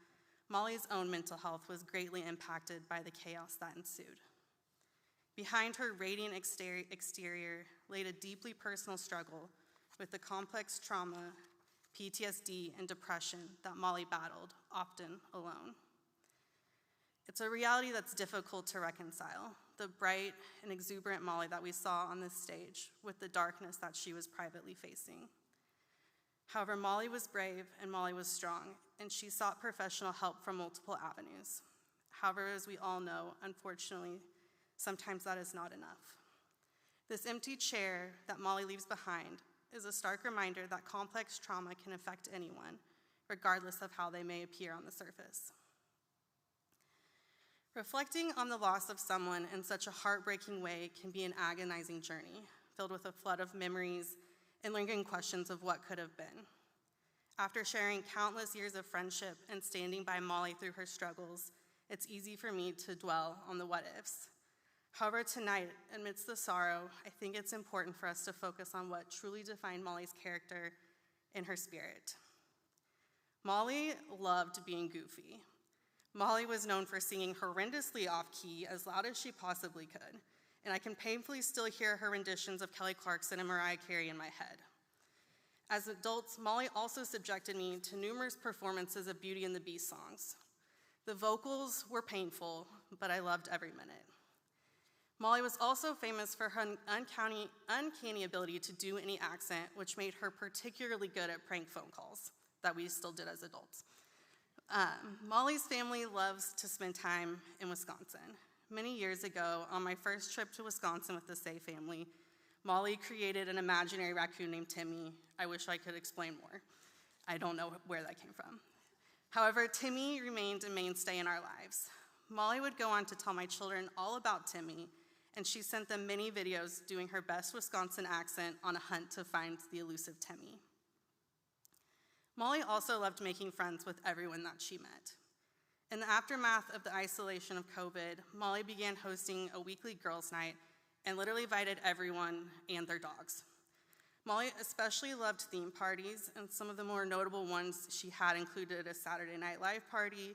Molly's own mental health was greatly impacted by the chaos that ensued. Behind her radiant exterior laid a deeply personal struggle with the complex trauma, PTSD, and depression that Molly battled, often alone. It's a reality that's difficult to reconcile, the bright and exuberant Molly that we saw on this stage with the darkness that she was privately facing. However, Molly was brave and Molly was strong, and she sought professional help from multiple avenues. However, as we all know, unfortunately, sometimes that is not enough. This empty chair that Molly leaves behind is a stark reminder that complex trauma can affect anyone, regardless of how they may appear on the surface. Reflecting on the loss of someone in such a heartbreaking way can be an agonizing journey, filled with a flood of memories and lingering questions of what could have been. After sharing countless years of friendship and standing by Molly through her struggles, it's easy for me to dwell on the what-ifs. However, tonight, amidst the sorrow, I think it's important for us to focus on what truly defined Molly's character and her spirit. Molly loved being goofy. Molly was known for singing horrendously off-key as loud as she possibly could, and I can painfully still hear her renditions of Kelly Clarkson and Mariah Carey in my head. As adults, Molly also subjected me to numerous performances of Beauty and the Beast songs. The vocals were painful, but I loved every minute. Molly was also famous for her uncanny ability to do any accent, which made her particularly good at prank phone calls that we still did as adults. Molly's family loves to spend time in Wisconsin. Many years ago, on my first trip to Wisconsin with the Say family, Molly created an imaginary raccoon named Timmy. I wish I could explain more. I don't know where that came from. However, Timmy remained a mainstay in our lives. Molly would go on to tell my children all about Timmy, and she sent them many videos doing her best Wisconsin accent on a hunt to find the elusive Timmy. Molly also loved making friends with everyone that she met. In the aftermath of the isolation of COVID, Molly began hosting a weekly girls' night and literally invited everyone and their dogs. Molly especially loved theme parties, and some of the more notable ones she had included a Saturday Night Live party,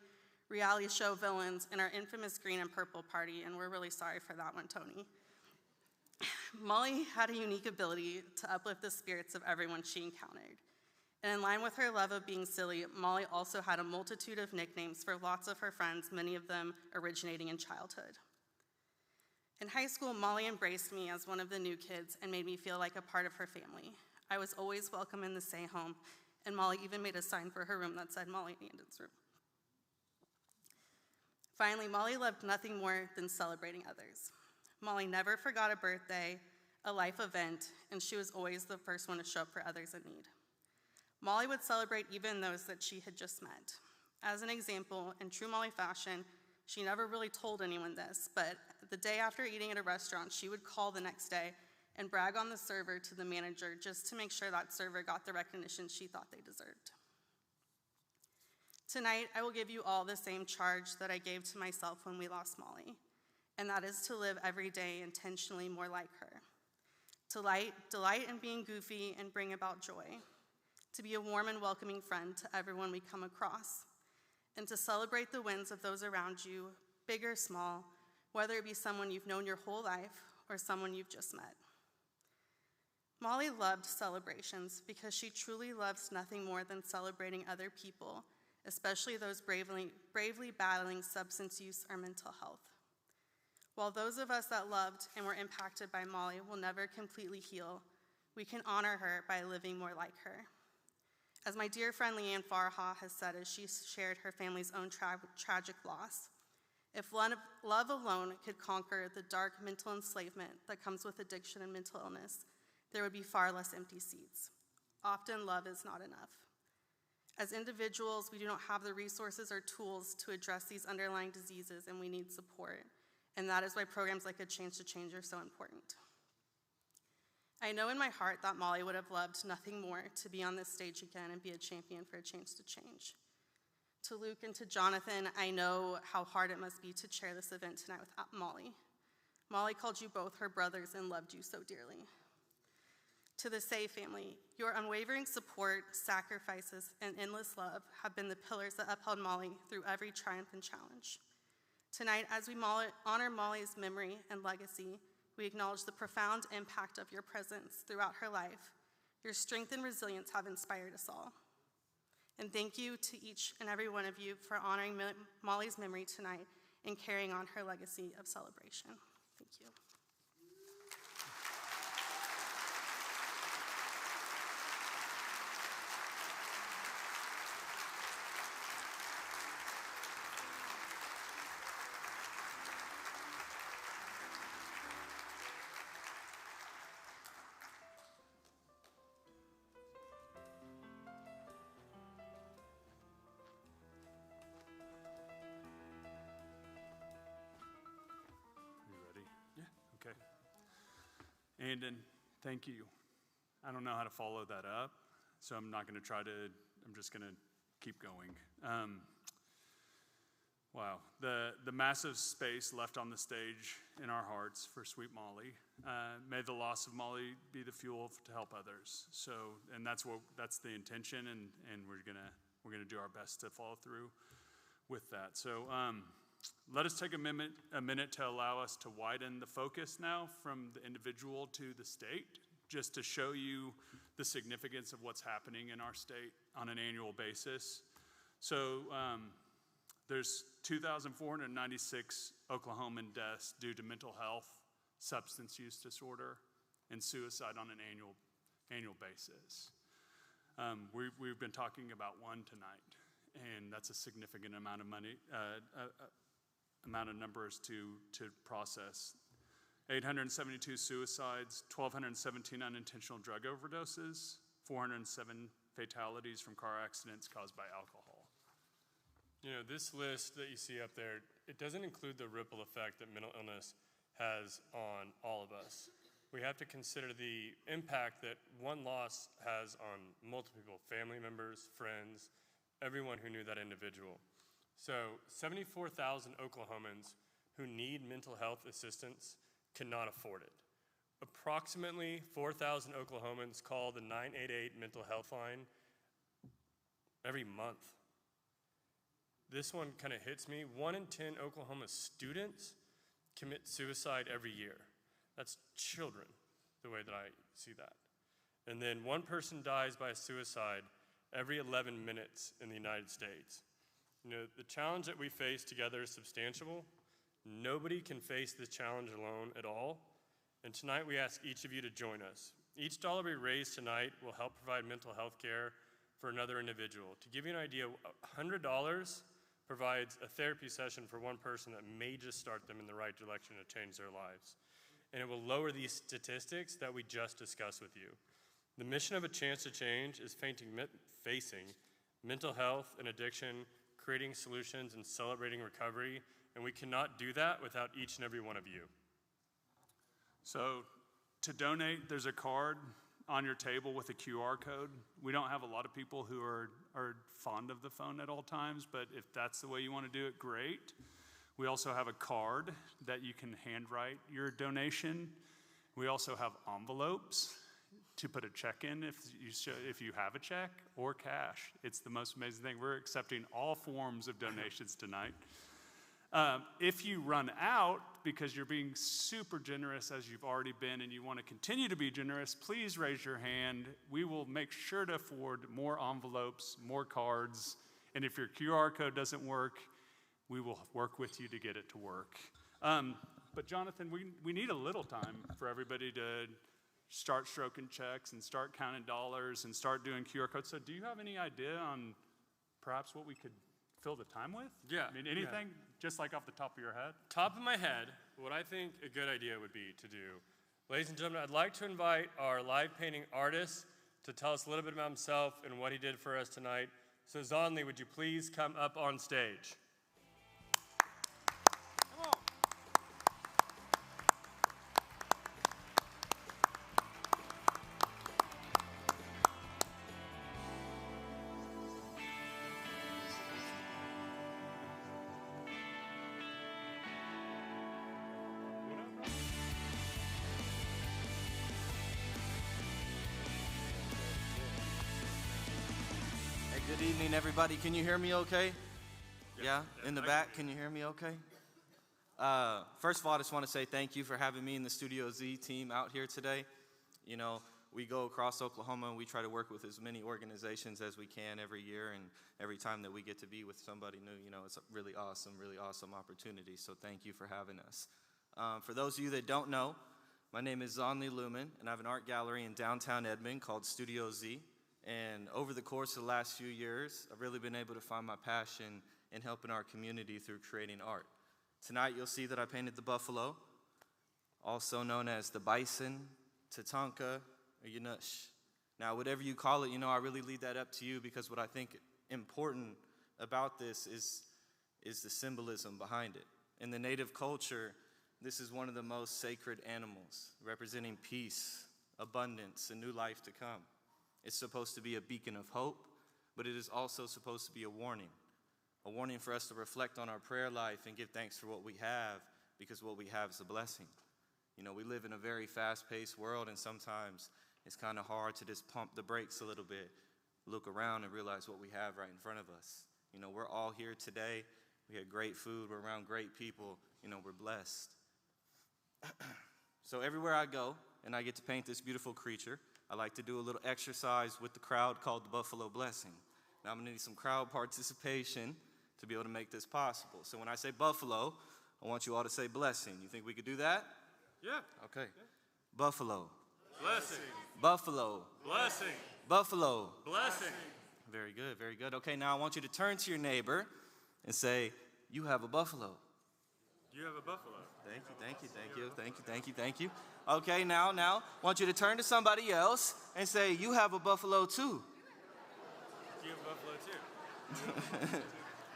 reality show villains, and our infamous green and purple party, and we're really sorry for that one, Tony. Molly had a unique ability to uplift the spirits of everyone she encountered. And in line with her love of being silly, Molly also had a multitude of nicknames for lots of her friends, many of them originating in childhood. In high school, Molly embraced me as one of the new kids and made me feel like a part of her family. I was always welcome in the Say home, and Molly even made a sign for her room that said Molly and Andon's room. Finally, Molly loved nothing more than celebrating others. Molly never forgot a birthday, a life event, and she was always the first one to show up for others in need. Molly would celebrate even those that she had just met. As an example, in true Molly fashion, she never really told anyone this, but the day after eating at a restaurant, she would call the next day and brag on the server to the manager just to make sure that server got the recognition she thought they deserved. Tonight, I will give you all the same charge that I gave to myself when we lost Molly, and that is to live every day intentionally more like her. To delight in being goofy and bring about joy. To be a warm and welcoming friend to everyone we come across. And to celebrate the wins of those around you, big or small, whether it be someone you've known your whole life or someone you've just met. Molly loved celebrations because she truly loves nothing more than celebrating other people, especially those bravely battling substance use or mental health. While those of us that loved and were impacted by Molly will never completely heal, we can honor her by living more like her. As my dear friend Leanne Farha has said as she shared her family's own tragic loss, if love alone could conquer the dark mental enslavement that comes with addiction and mental illness, there would be far less empty seats. Often love is not enough. As individuals, we do not have the resources or tools to address these underlying diseases, and we need support. And that is why programs like A Chance to Change are so important. I know in my heart that Molly would have loved nothing more to be on this stage again and be a champion for A Chance to Change. To Luke and to Jonathan, I know how hard it must be to chair this event tonight without Molly. Molly called you both her brothers and loved you so dearly. To the Say family, your unwavering support, sacrifices, and endless love have been the pillars that upheld Molly through every triumph and challenge. Tonight, as we honor Molly's memory and legacy, we acknowledge the profound impact of your presence throughout her life. Your strength and resilience have inspired us all. And thank you to each and every one of you for honoring Molly's memory tonight and carrying on her legacy of celebration. Thank you. Okay. Andon, thank you. I don't know how to follow that up, so I'm not going to try to, I'm just going to keep going. Wow, the massive space left on the stage in our hearts for sweet Molly. May the loss of Molly be the fuel to help others. So, and that's the intention, and we're gonna do our best to follow through with that. So, let us take a minute to allow us to widen the focus now from the individual to the state, just to show you the significance of what's happening in our state on an annual basis. So there's 2,496 Oklahoman deaths due to mental health, substance use disorder, and suicide on an annual basis. We've been talking about one tonight, and that's a significant amount of money, amount of numbers to process. 872 suicides, 1,217 unintentional drug overdoses, 407 fatalities from car accidents caused by alcohol. You know, this list that you see up there, it doesn't include the ripple effect that mental illness has on all of us. We have to consider the impact that one loss has on multiple people, family members, friends, everyone who knew that individual. So 74,000 Oklahomans who need mental health assistance cannot afford it. Approximately 4,000 Oklahomans call the 988 mental health line every month. This one kind of hits me. 1 in 10 Oklahoma students commit suicide every year. That's children, the way that I see that. And then one person dies by suicide every 11 minutes in the United States. You know, the challenge that we face together is substantial. Nobody can face this challenge alone at all. And tonight we ask each of you to join us. Each dollar we raise tonight will help provide mental health care for another individual. To give you an idea, $100 provides a therapy session for one person that may just start them in the right direction to change their lives. And it will lower these statistics that we just discussed with you. The mission of A Chance to Change is facing mental health and addiction, creating solutions and celebrating recovery, and we cannot do that without each and every one of you. So to donate, there's a card on your table with a QR code. We don't have a lot of people who are fond of the phone at all times, but if that's the way you want to do it, great. We also have a card that you can handwrite your donation. We also have envelopes to put a check in if you have a check, or cash. It's the most amazing thing. We're accepting all forms of donations tonight. If you run out because you're being super generous as you've already been and you want to continue to be generous, please raise your hand. We will make sure to afford more envelopes, more cards, and if your QR code doesn't work, we will work with you to get it to work. But Jonathan, we need a little time for everybody to start stroking checks and start counting dollars and start doing QR codes. So do you have any idea on perhaps what we could fill the time with? Yeah. I mean, anything just like off the top of your head? Top of my head, what I think a good idea would be to do. Ladies and gentlemen, I'd like to invite our live painting artist to tell us a little bit about himself and what he did for us tonight. So Zonli, would you please come up on stage? Good evening, everybody. Can you hear me okay? Yeah? In the back, can you hear me okay? First of all, I just want to say thank you for having me and the Studio Z team out here today. You know, we go across Oklahoma and we try to work with as many organizations as we can every year, and every time that we get to be with somebody new, you know, it's a really awesome opportunity. So thank you for having us. For those of you that don't know, my name is Zonli Lumen, and I have an art gallery in downtown Edmond called Studio Z. And over the course of the last few years, I've really been able to find my passion in helping our community through creating art. Tonight, you'll see that I painted the buffalo, also known as the bison, Tatanka, or Yanush. Now, whatever you call it, you know, I really leave that up to you, because what I think important about this is the symbolism behind it. In the native culture, this is one of the most sacred animals, representing peace, abundance, and new life to come. It's supposed to be a beacon of hope, but it is also supposed to be a warning for us to reflect on our prayer life and give thanks for what we have, because what we have is a blessing. You know, we live in a very fast-paced world, and sometimes it's kind of hard to just pump the brakes a little bit, look around and realize what we have right in front of us. You know, we're all here today. We had great food. We're around great people. You know, we're blessed. So everywhere I go and I get to paint this beautiful creature, I like to do a little exercise with the crowd called the Buffalo Blessing. Now I'm gonna need some crowd participation to be able to make this possible. So when I say buffalo, I want you all to say blessing. You think we could do that? Yeah. Okay. Yeah. Buffalo. Blessing. Buffalo. Blessing. Buffalo. Blessing. Very good, very good. Okay, now I want you to turn to your neighbor and say, you have a buffalo. You have a buffalo. Thank you, thank you, thank you, thank you, thank you, thank you. Okay, now, I want you to turn to somebody else and say, you have a buffalo too. You have a buffalo too.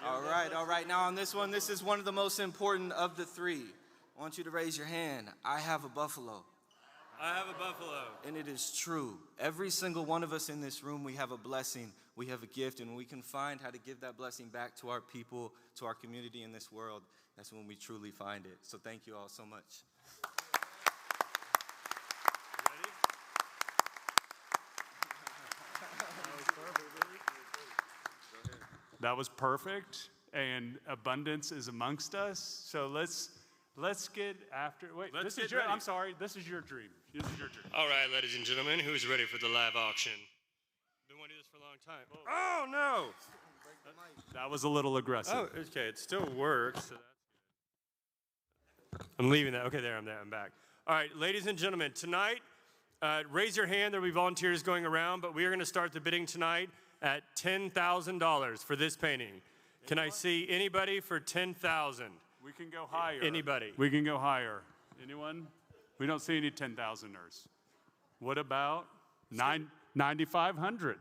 All right. Now on this one, this is one of the most important of the three. I want you to raise your hand. I have a buffalo. I have a buffalo. And it is true. Every single one of us in this room, we have a blessing, we have a gift, and when we can find how to give that blessing back to our people, to our community in this world, that's when we truly find it. So thank you all so much. That was perfect, and abundance is amongst us. So let's get after. Wait, Let's this is get ready. I'm sorry. This is your dream. This is your dream. All right, ladies and gentlemen, who's ready for the live auction? Been wanting to do this for a long time. Oh no! That was a little aggressive. Oh, okay. It still works. So that's good. I'm leaving that. Okay, there. I'm back. All right, ladies and gentlemen, tonight, raise your hand. There will be volunteers going around, but we are going to start the bidding tonight at $10,000 for this painting. Can I see anybody for $10,000? We can go higher. Anybody? We can go higher. Anyone? We don't see any 10,000ers. What about 9,500?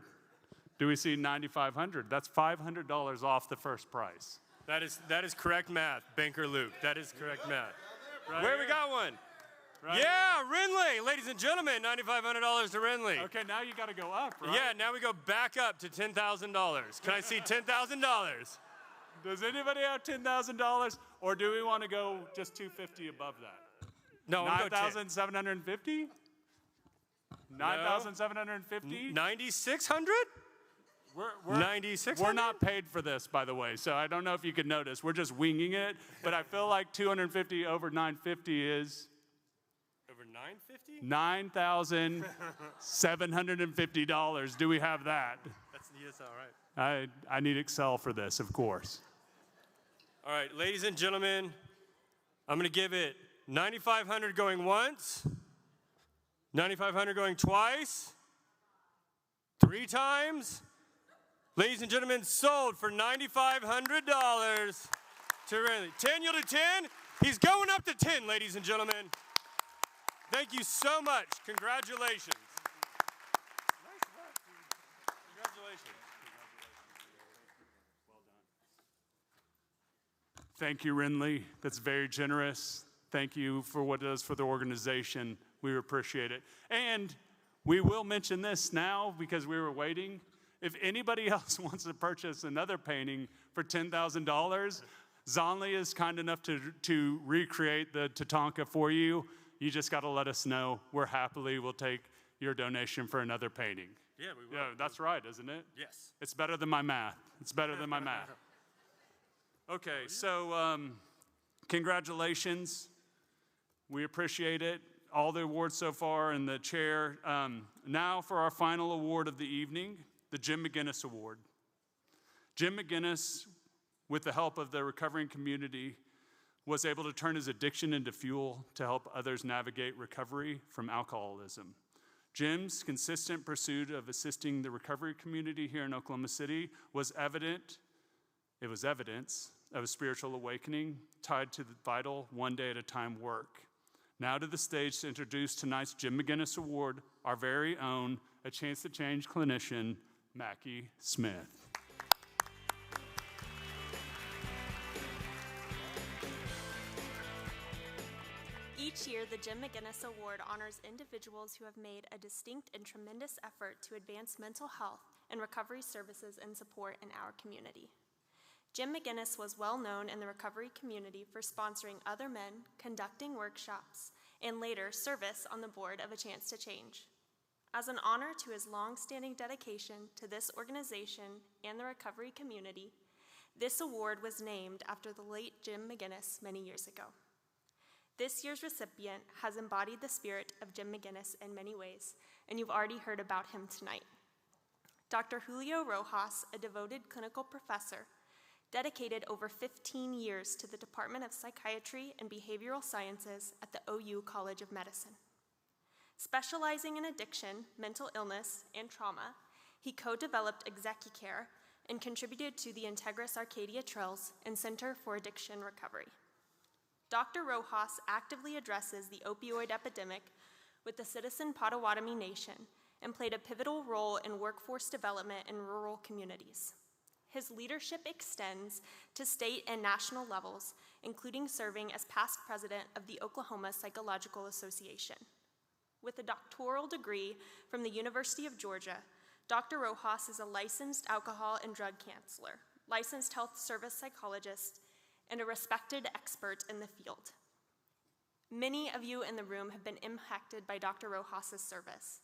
Do we see 9,500? That's $500 off the first price. That is correct math, Banker Luke. That is correct math. Right Where here. we got one? right? Yeah, Renley. Ladies and gentlemen, $9,500 to Renley. Okay, now you got to go up, right? Yeah, now we go back up to $10,000. Can I see $10,000? Does anybody have $10,000, or do we want to go just $250 above that? No, we'll go 9,750. 9,750. 9,600. We're 9,600. We're not paid for this, by the way, so I don't know if you could notice. We're just winging it, but I feel like 250 over 950 is over 950. $9,750. Do we have that? That's all right. I need Excel for this, of course. All right, ladies and gentlemen, I'm going to give it 9,500 going once, 9,500 going twice, 3 times. Ladies and gentlemen, sold for $9,500 to Renley. 10 yielded 10. He's going up to 10, ladies and gentlemen. Thank you so much. Congratulations. Congratulations. Thank you, Renley. That's very generous. Thank you for what it does for the organization. We appreciate it. And we will mention this now because we were waiting. If anybody else wants to purchase another painting for $10,000, Zonley is kind enough to recreate the Tatanka for you. You just got to let us know. We'll take your donation for another painting. Yeah, we will. Yeah, that's right, isn't it? Yes. It's better than my math. It's better than my math. Okay, so congratulations. We appreciate it. All the awards so far and the chair. Now for our final award of the evening, the Jim McGinnis Award. Jim McGinnis, with the help of the recovering community, was able to turn his addiction into fuel to help others navigate recovery from alcoholism. Jim's consistent pursuit of assisting the recovery community here in Oklahoma City was evidence of a spiritual awakening tied to the vital one day at a time work. Now to the stage to introduce tonight's Jim McGinnis Award, our very own A Chance to Change clinician, Mackie Smith. Each year, the Jim McGinnis Award honors individuals who have made a distinct and tremendous effort to advance mental health and recovery services and support in our community. Jim McGinnis was well known in the recovery community for sponsoring other men, conducting workshops, and later service on the board of A Chance to Change. As an honor to his long-standing dedication to this organization and the recovery community, this award was named after the late Jim McGinnis many years ago. This year's recipient has embodied the spirit of Jim McGinnis in many ways, and you've already heard about him tonight. Dr. Julio Rojas, a devoted clinical professor, dedicated over 15 years to the Department of Psychiatry and Behavioral Sciences at the OU College of Medicine. Specializing in addiction, mental illness, and trauma, he co-developed ExecuCare and contributed to the Integris Arcadia Trails and Center for Addiction Recovery. Dr. Rojas actively addresses the opioid epidemic with the Citizen Potawatomi Nation and played a pivotal role in workforce development in rural communities. His leadership extends to state and national levels, including serving as past president of the Oklahoma Psychological Association. With a doctoral degree from the University of Georgia, Dr. Rojas is a licensed alcohol and drug counselor, licensed health service psychologist, and a respected expert in the field. Many of you in the room have been impacted by Dr. Rojas' service.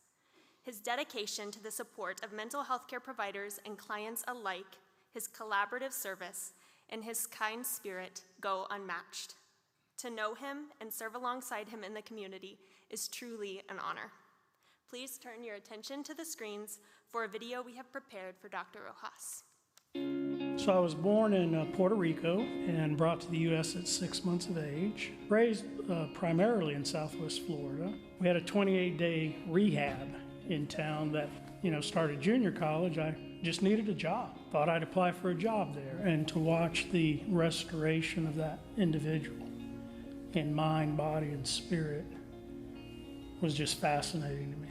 His dedication to the support of mental health care providers and clients alike, his collaborative service, and his kind spirit go unmatched. To know him and serve alongside him in the community is truly an honor. Please turn your attention to the screens for a video we have prepared for Dr. Rojas. So I was born in Puerto Rico and brought to the U.S. at 6 months of age, raised primarily in Southwest Florida. We had a 28-day rehab in town that, started junior college. I just needed a job. Thought I'd apply for a job there, and to watch the restoration of that individual in mind, body, and spirit was just fascinating to me.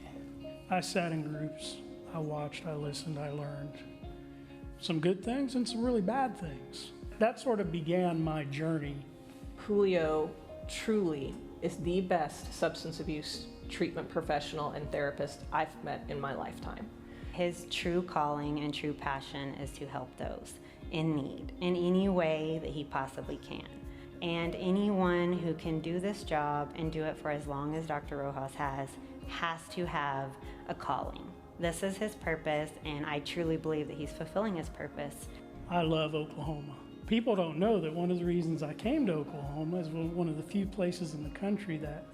I sat in groups, I watched, I listened, I learned. Some good things and some really bad things. That sort of began my journey. Julio truly is the best substance abuse treatment professional and therapist I've met in my lifetime. His true calling and true passion is to help those in need in any way that he possibly can. And anyone who can do this job and do it for as long as Dr. Rojas has to have a calling. This is his purpose, and I truly believe that he's fulfilling his purpose. I love Oklahoma. People don't know that one of the reasons I came to Oklahoma is one of the few places in the country that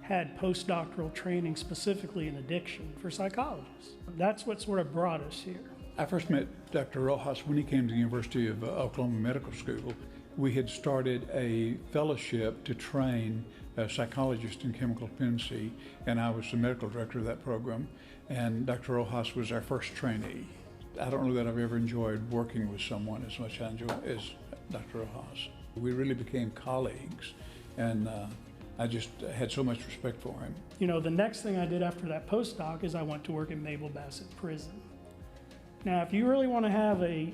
had postdoctoral training specifically in addiction for psychologists. That's what sort of brought us here. I first met Dr. Rojas when he came to the University of Oklahoma Medical School. We had started a fellowship to train psychologists in chemical dependency, and I was the medical director of that program, and Dr. Rojas was our first trainee. I don't know that I've ever enjoyed working with someone as much as Dr. Rojas. We really became colleagues, and I just had so much respect for him. You know, the next thing I did after that postdoc is I went to work at Mabel Bassett Prison. Now, if you really want to have a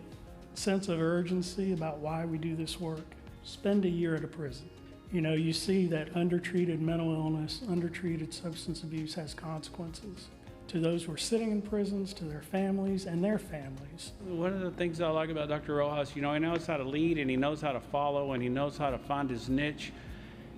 sense of urgency about why we do this work, spend a year at a prison. You know, you see that undertreated mental illness, undertreated substance abuse has consequences to those who are sitting in prisons, to their families and their families. One of the things I like about Dr. Rojas, you know, he knows how to lead and he knows how to follow and he knows how to find his niche,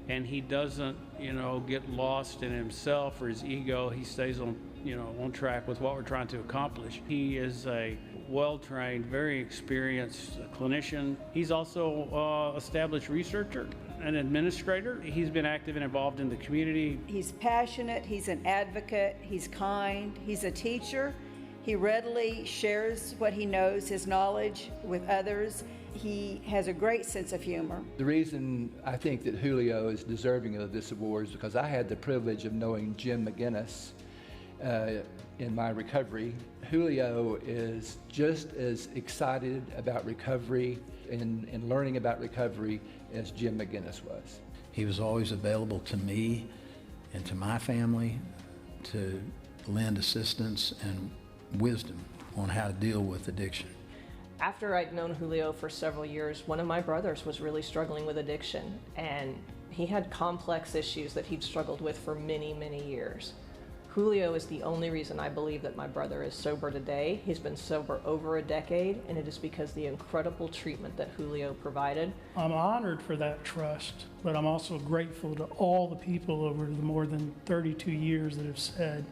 and he doesn't, you know, get lost in himself or his ego. He stays on, you know, on track with what we're trying to accomplish. He is a well-trained, very experienced clinician. He's also established researcher, an administrator. He's been active and involved in the community. He's passionate, he's an advocate, he's kind, he's a teacher. He readily shares what he knows, his knowledge, with others. He has a great sense of humor. The reason I think that Julio is deserving of this award is because I had the privilege of knowing Jim McGinnis in my recovery. Julio is just as excited about recovery and learning about recovery as Jim McGinnis was. He was always available to me and to my family to lend assistance and wisdom on how to deal with addiction. After I'd known Julio for several years, one of my brothers was really struggling with addiction, and he had complex issues that he'd struggled with for many, many years. Julio is the only reason I believe that my brother is sober today. He's been sober over a decade, and it is because the incredible treatment that Julio provided. I'm honored for that trust, but I'm also grateful to all the people over the more than 32 years that have said,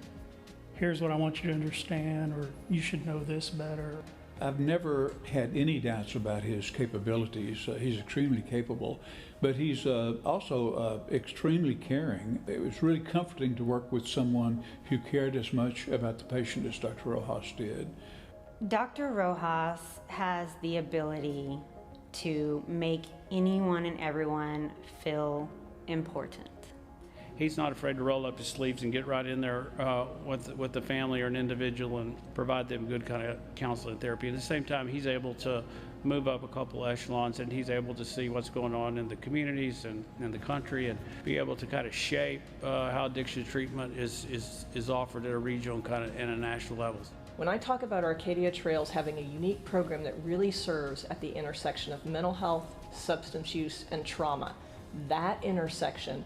here's what I want you to understand, or you should know this better. I've never had any doubts about his capabilities. He's extremely capable, but he's also extremely caring. It was really comforting to work with someone who cared as much about the patient as Dr. Rojas did. Dr. Rojas has the ability to make anyone and everyone feel important. He's not afraid to roll up his sleeves and get right in there with the family or an individual and provide them good kind of counseling and therapy. At the same time, he's able to move up a couple echelons, and he's able to see what's going on in the communities and in the country, and be able to kind of shape how addiction treatment is offered at a regional and a national levels. When I talk about Arcadia Trails having a unique program that really serves at the intersection of mental health, substance use, and trauma, that intersection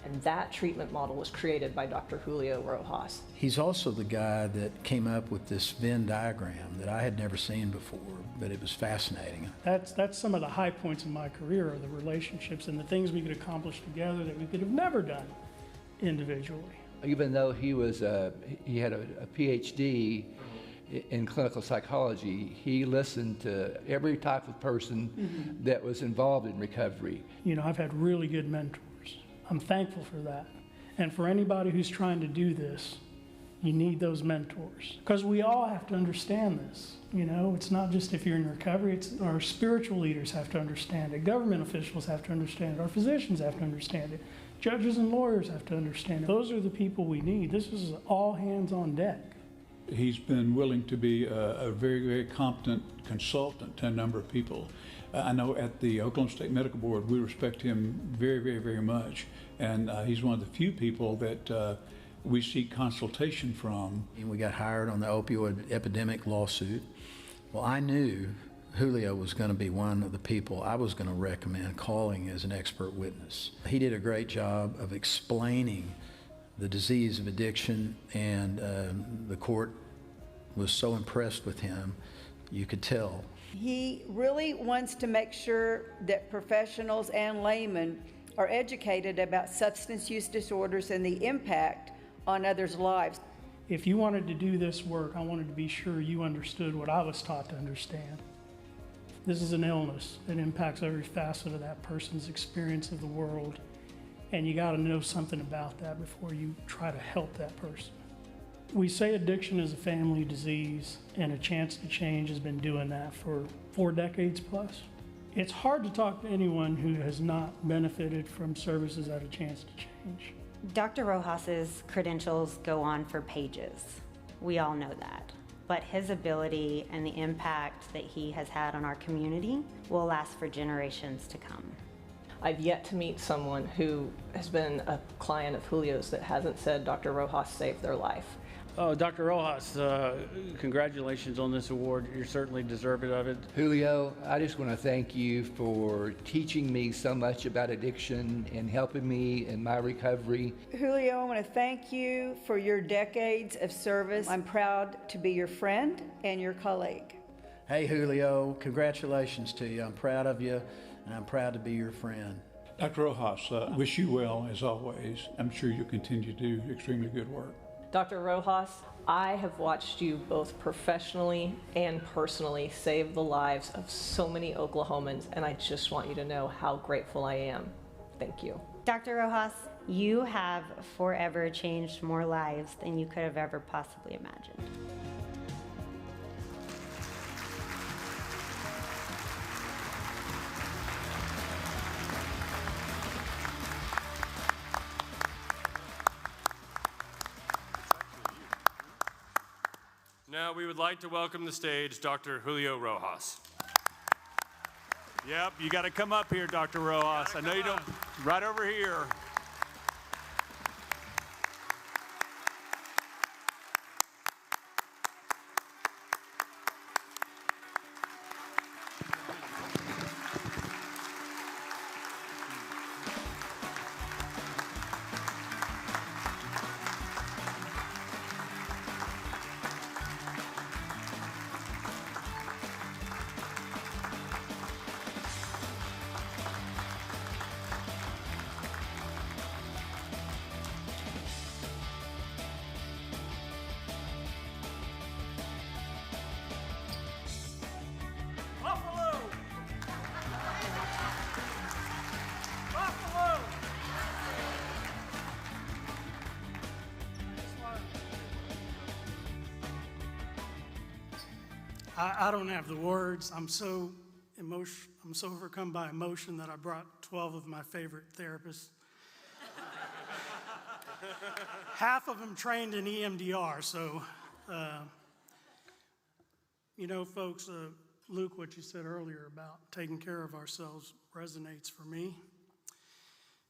and that treatment model was created by Dr. Julio Rojas. He's also the guy that came up with this Venn diagram that I had never seen before, but it was fascinating. That's some of the high points in my career, are the relationships and the things we could accomplish together that we could have never done individually. Even though he had a PhD in clinical psychology, he listened to every type of person that was involved in recovery. You know, I've had really good mentors. I'm thankful for that. And for anybody who's trying to do this, you need those mentors. Because we all have to understand this. You know, it's not just if you're in recovery, it's our spiritual leaders have to understand it. Government officials have to understand it. Our physicians have to understand it. Judges and lawyers have to understand it. Those are the people we need. This is all hands on deck. He's been willing to be a very, very competent consultant to a number of people. I know at the Oklahoma State Medical Board, we respect him very, very, very much. And he's one of the few people that we seek consultation from. We got hired on the opioid epidemic lawsuit. Well, I knew Julio was going to be one of the people I was going to recommend calling as an expert witness. He did a great job of explaining the disease of addiction, and the court was so impressed with him, you could tell. He really wants to make sure that professionals and laymen are educated about substance use disorders and the impact on others' lives. If you wanted to do this work, I wanted to be sure you understood what I was taught to understand. This is an illness that impacts every facet of that person's experience of the world, and you got to know something about that before you try to help that person. We say addiction is a family disease, and A Chance to Change has been doing that for 4 decades plus. It's hard to talk to anyone who has not benefited from services at A Chance to Change. Dr. Rojas's credentials go on for pages. We all know that. But his ability and the impact that he has had on our community will last for generations to come. I've yet to meet someone who has been a client of Julio's that hasn't said Dr. Rojas saved their life. Oh, Dr. Rojas, congratulations on this award. You're certainly deserving of it. Julio, I just want to thank you for teaching me so much about addiction and helping me in my recovery. Julio, I want to thank you for your decades of service. I'm proud to be your friend and your colleague. Hey, Julio, congratulations to you. I'm proud of you, and I'm proud to be your friend. Dr. Rojas, wish you well as always. I'm sure you'll continue to do extremely good work. Dr. Rojas, I have watched you both professionally and personally save the lives of so many Oklahomans, and I just want you to know how grateful I am. Thank you. Dr. Rojas, you have forever changed more lives than you could have ever possibly imagined. Now we would like to welcome the stage Dr. Julio Rojas. Yep, you got to come up here, Dr. Rojas. I know you don't. Right over here. I don't have the words. I'm so overcome by emotion that I brought 12 of my favorite therapists. Half of them trained in EMDR, so, you know, folks, Luke, what you said earlier about taking care of ourselves resonates for me.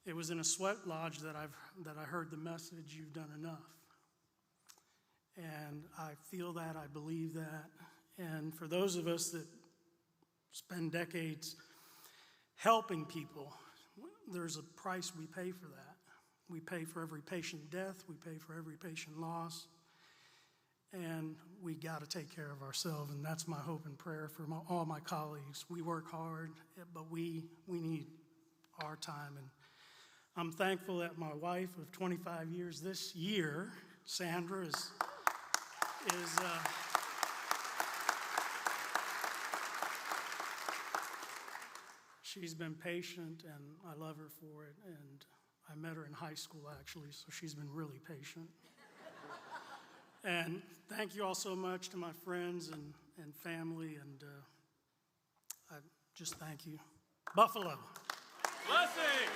It was in a sweat lodge that I heard the message, "You've done enough." And I feel that, I believe that. And for those of us that spend decades helping people, there's a price we pay for that. We pay for every patient death, we pay for every patient loss, and we got to take care of ourselves, and that's my hope and prayer for all my colleagues. We work hard, but we need our time, and I'm thankful that my wife of 25 years this year, Sandra, she's been patient, and I love her for it, and I met her in high school, actually, so she's been really patient. And thank you all so much to my friends and family, and I just thank you. Buffalo. Blessing!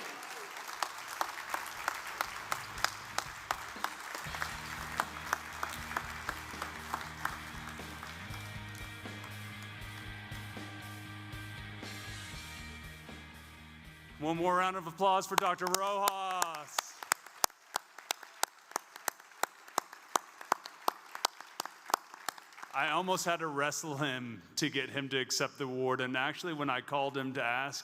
One more round of applause for Dr. Rojas. I almost had to wrestle him to get him to accept the award. And actually, when I called him to ask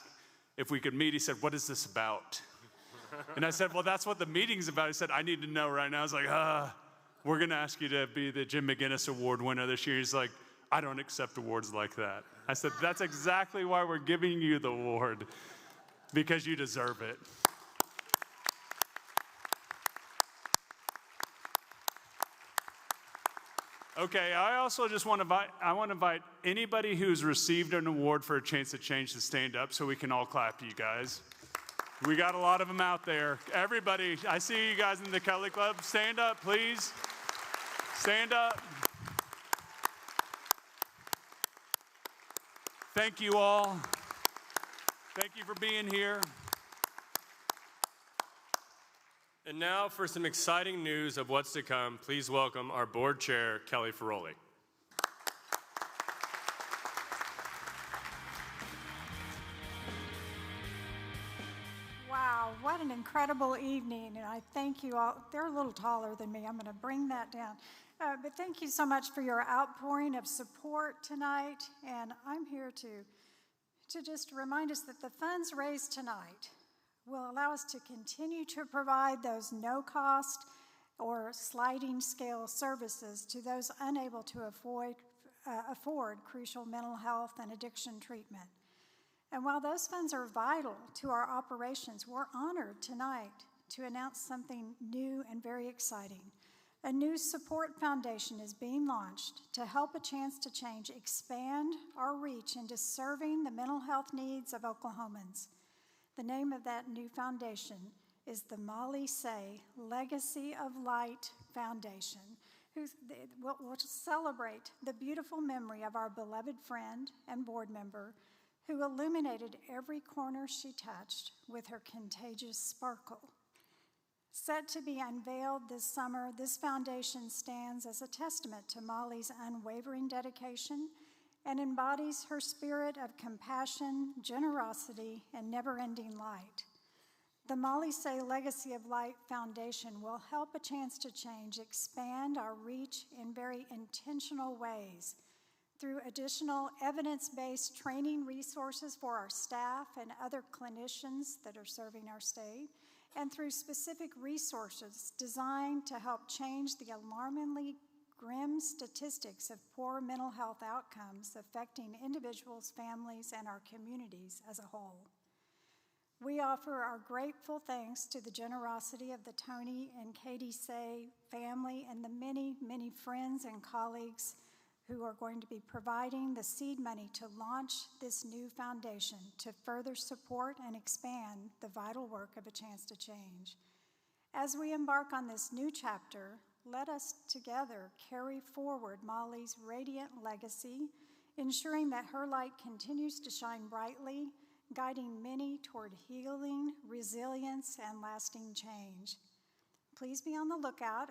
if we could meet, he said, "What is this about?" And I said, "Well, that's what the meeting's about." He said, "I need to know right now." I was like, we're going to ask you to be the Jim McGinnis Award winner this year. He's like, "I don't accept awards like that." I said, "That's exactly why we're giving you the award, because you deserve it." Okay, I also just want to invite anybody who's received an award for a chance to change to stand up so we can all clap you guys. We got a lot of them out there. Everybody, I see you guys in the Kelley Club. Stand up, please. Stand up. Thank you all. Thank you for being here. And now for some exciting news of what's to come, please welcome our board chair, Kelley Ferroli. Wow, what an incredible evening, and I thank you all. They're a little taller than me. I'm going to bring that down. But thank you so much for your outpouring of support tonight, and I'm here to just remind us that the funds raised tonight will allow us to continue to provide those no-cost or sliding scale services to those unable to afford crucial mental health and addiction treatment. And while those funds are vital to our operations, we're honored tonight to announce something new and very exciting. A new support foundation is being launched to help A Chance to Change expand our reach into serving the mental health needs of Oklahomans. The name of that new foundation is the Molly Say Legacy of Light Foundation, who will celebrate the beautiful memory of our beloved friend and board member who illuminated every corner she touched with her contagious sparkle. Set to be unveiled this summer, this foundation stands as a testament to Molly's unwavering dedication and embodies her spirit of compassion, generosity, and never-ending light. The Molly Say Legacy of Light Foundation will help A Chance to Change expand our reach in very intentional ways through additional evidence-based training resources for our staff and other clinicians that are serving our state, and through specific resources designed to help change the alarmingly grim statistics of poor mental health outcomes affecting individuals, families, and our communities as a whole. We offer our grateful thanks to the generosity of the Tony and Katie Say family and the many, many friends and colleagues who are going to be providing the seed money to launch this new foundation to further support and expand the vital work of A Chance to Change. As we embark on this new chapter, let us together carry forward Molly's radiant legacy, ensuring that her light continues to shine brightly, guiding many toward healing, resilience, and lasting change. Please be on the lookout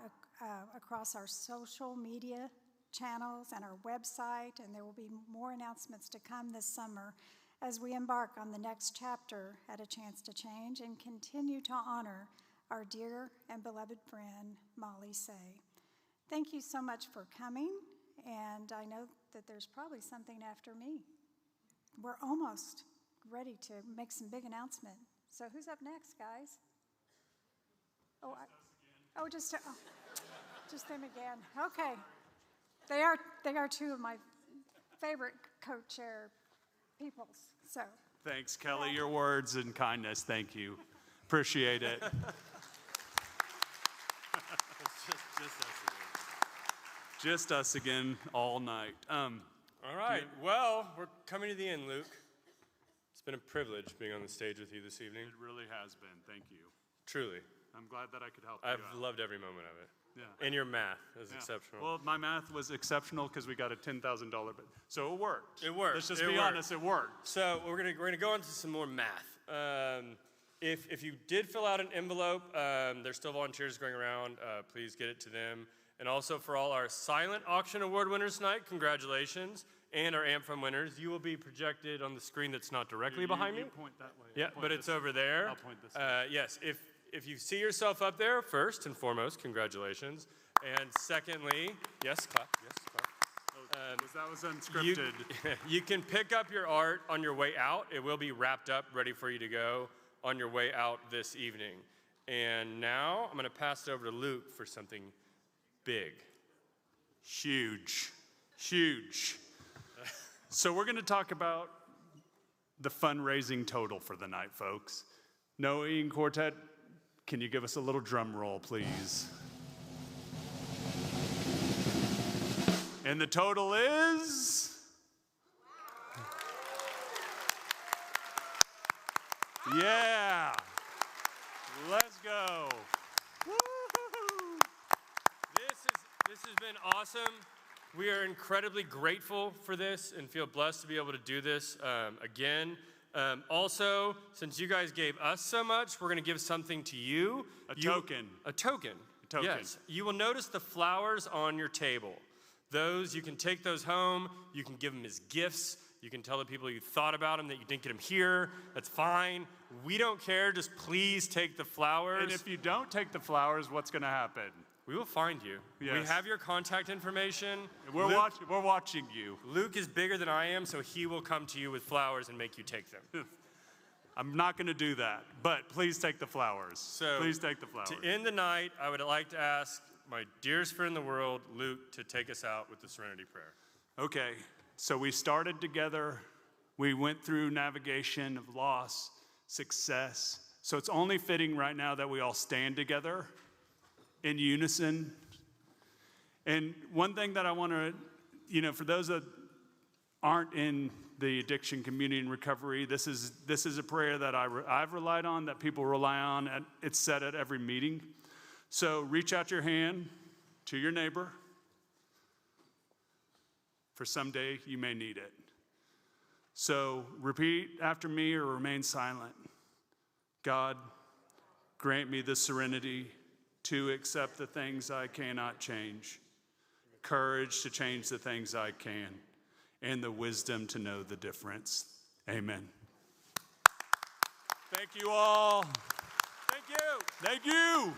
across our social media channels and our website, and there will be more announcements to come this summer as we embark on the next chapter at A Chance to Change and continue to honor our dear and beloved friend, Molly Say. Thank you so much for coming, and I know that there's probably something after me. We're almost ready to make some big announcement. So who's up next, guys? Just them again. Okay. They are two of my favorite co-chair peoples. So. Thanks, Kelley. Your words and kindness. Thank you. Appreciate it. Just us again all night. All right. Well, we're coming to the end, Luke. It's been a privilege being on the stage with you this evening. It really has been. Thank you. Truly. I'm glad that I could help you I've loved every moment of it. Yeah. And your math is exceptional. Well, my math was exceptional because we got a $10,000 bid. So it worked. It worked. Let's just be honest, it worked. So we're gonna go into some more math. If you did fill out an envelope, there's still volunteers going around. Please get it to them. And also for all our silent auction award winners tonight, congratulations. And our AMP Fund winners, you will be projected on the screen that's not directly behind me. You point that way. Yeah, but it's over there. I'll point this way. Yes, if you see yourself up there, first and foremost, congratulations. And secondly, yes, clap, yes, clap. that was unscripted. You can pick up your art on your way out. It will be wrapped up, ready for you to go on your way out this evening. And now I'm going to pass it over to Luke for something big. Huge. So we're going to talk about the fundraising total for the night, folks. Noe and Quartet, can you give us a little drum roll, please? And the total is? Yeah. Let's go. Woo-hoo-hoo. This has been awesome. We are incredibly grateful for this and feel blessed to be able to do this again. Also, since you guys gave us so much, we're going to give something to you. A token. A token. Yes. You will notice the flowers on your table. Those, you can take those home. You can give them as gifts. You can tell the people you thought about them that you didn't get them here. That's fine. We don't care. Just please take the flowers. And if you don't take the flowers, what's going to happen? We will find you. Yes. We have your contact information. We're watching you. Luke is bigger than I am, so he will come to you with flowers and make you take them. I'm not going to do that, but please take the flowers. So, please take the flowers. To end the night, I would like to ask my dearest friend in the world, Luke, to take us out with the Serenity Prayer. Okay, so we started together. We went through navigation of loss, success. So it's only fitting right now that we all stand together in unison. And one thing that I want to, for those that aren't in the addiction community and recovery, this is a prayer that I've relied on, that people rely on. It's said at every meeting. So reach out your hand to your neighbor. For someday you may need it. So repeat after me or remain silent. God, grant me the serenity to accept the things I cannot change, courage to change the things I can, and the wisdom to know the difference. Amen. Thank you all. Thank you. Thank you.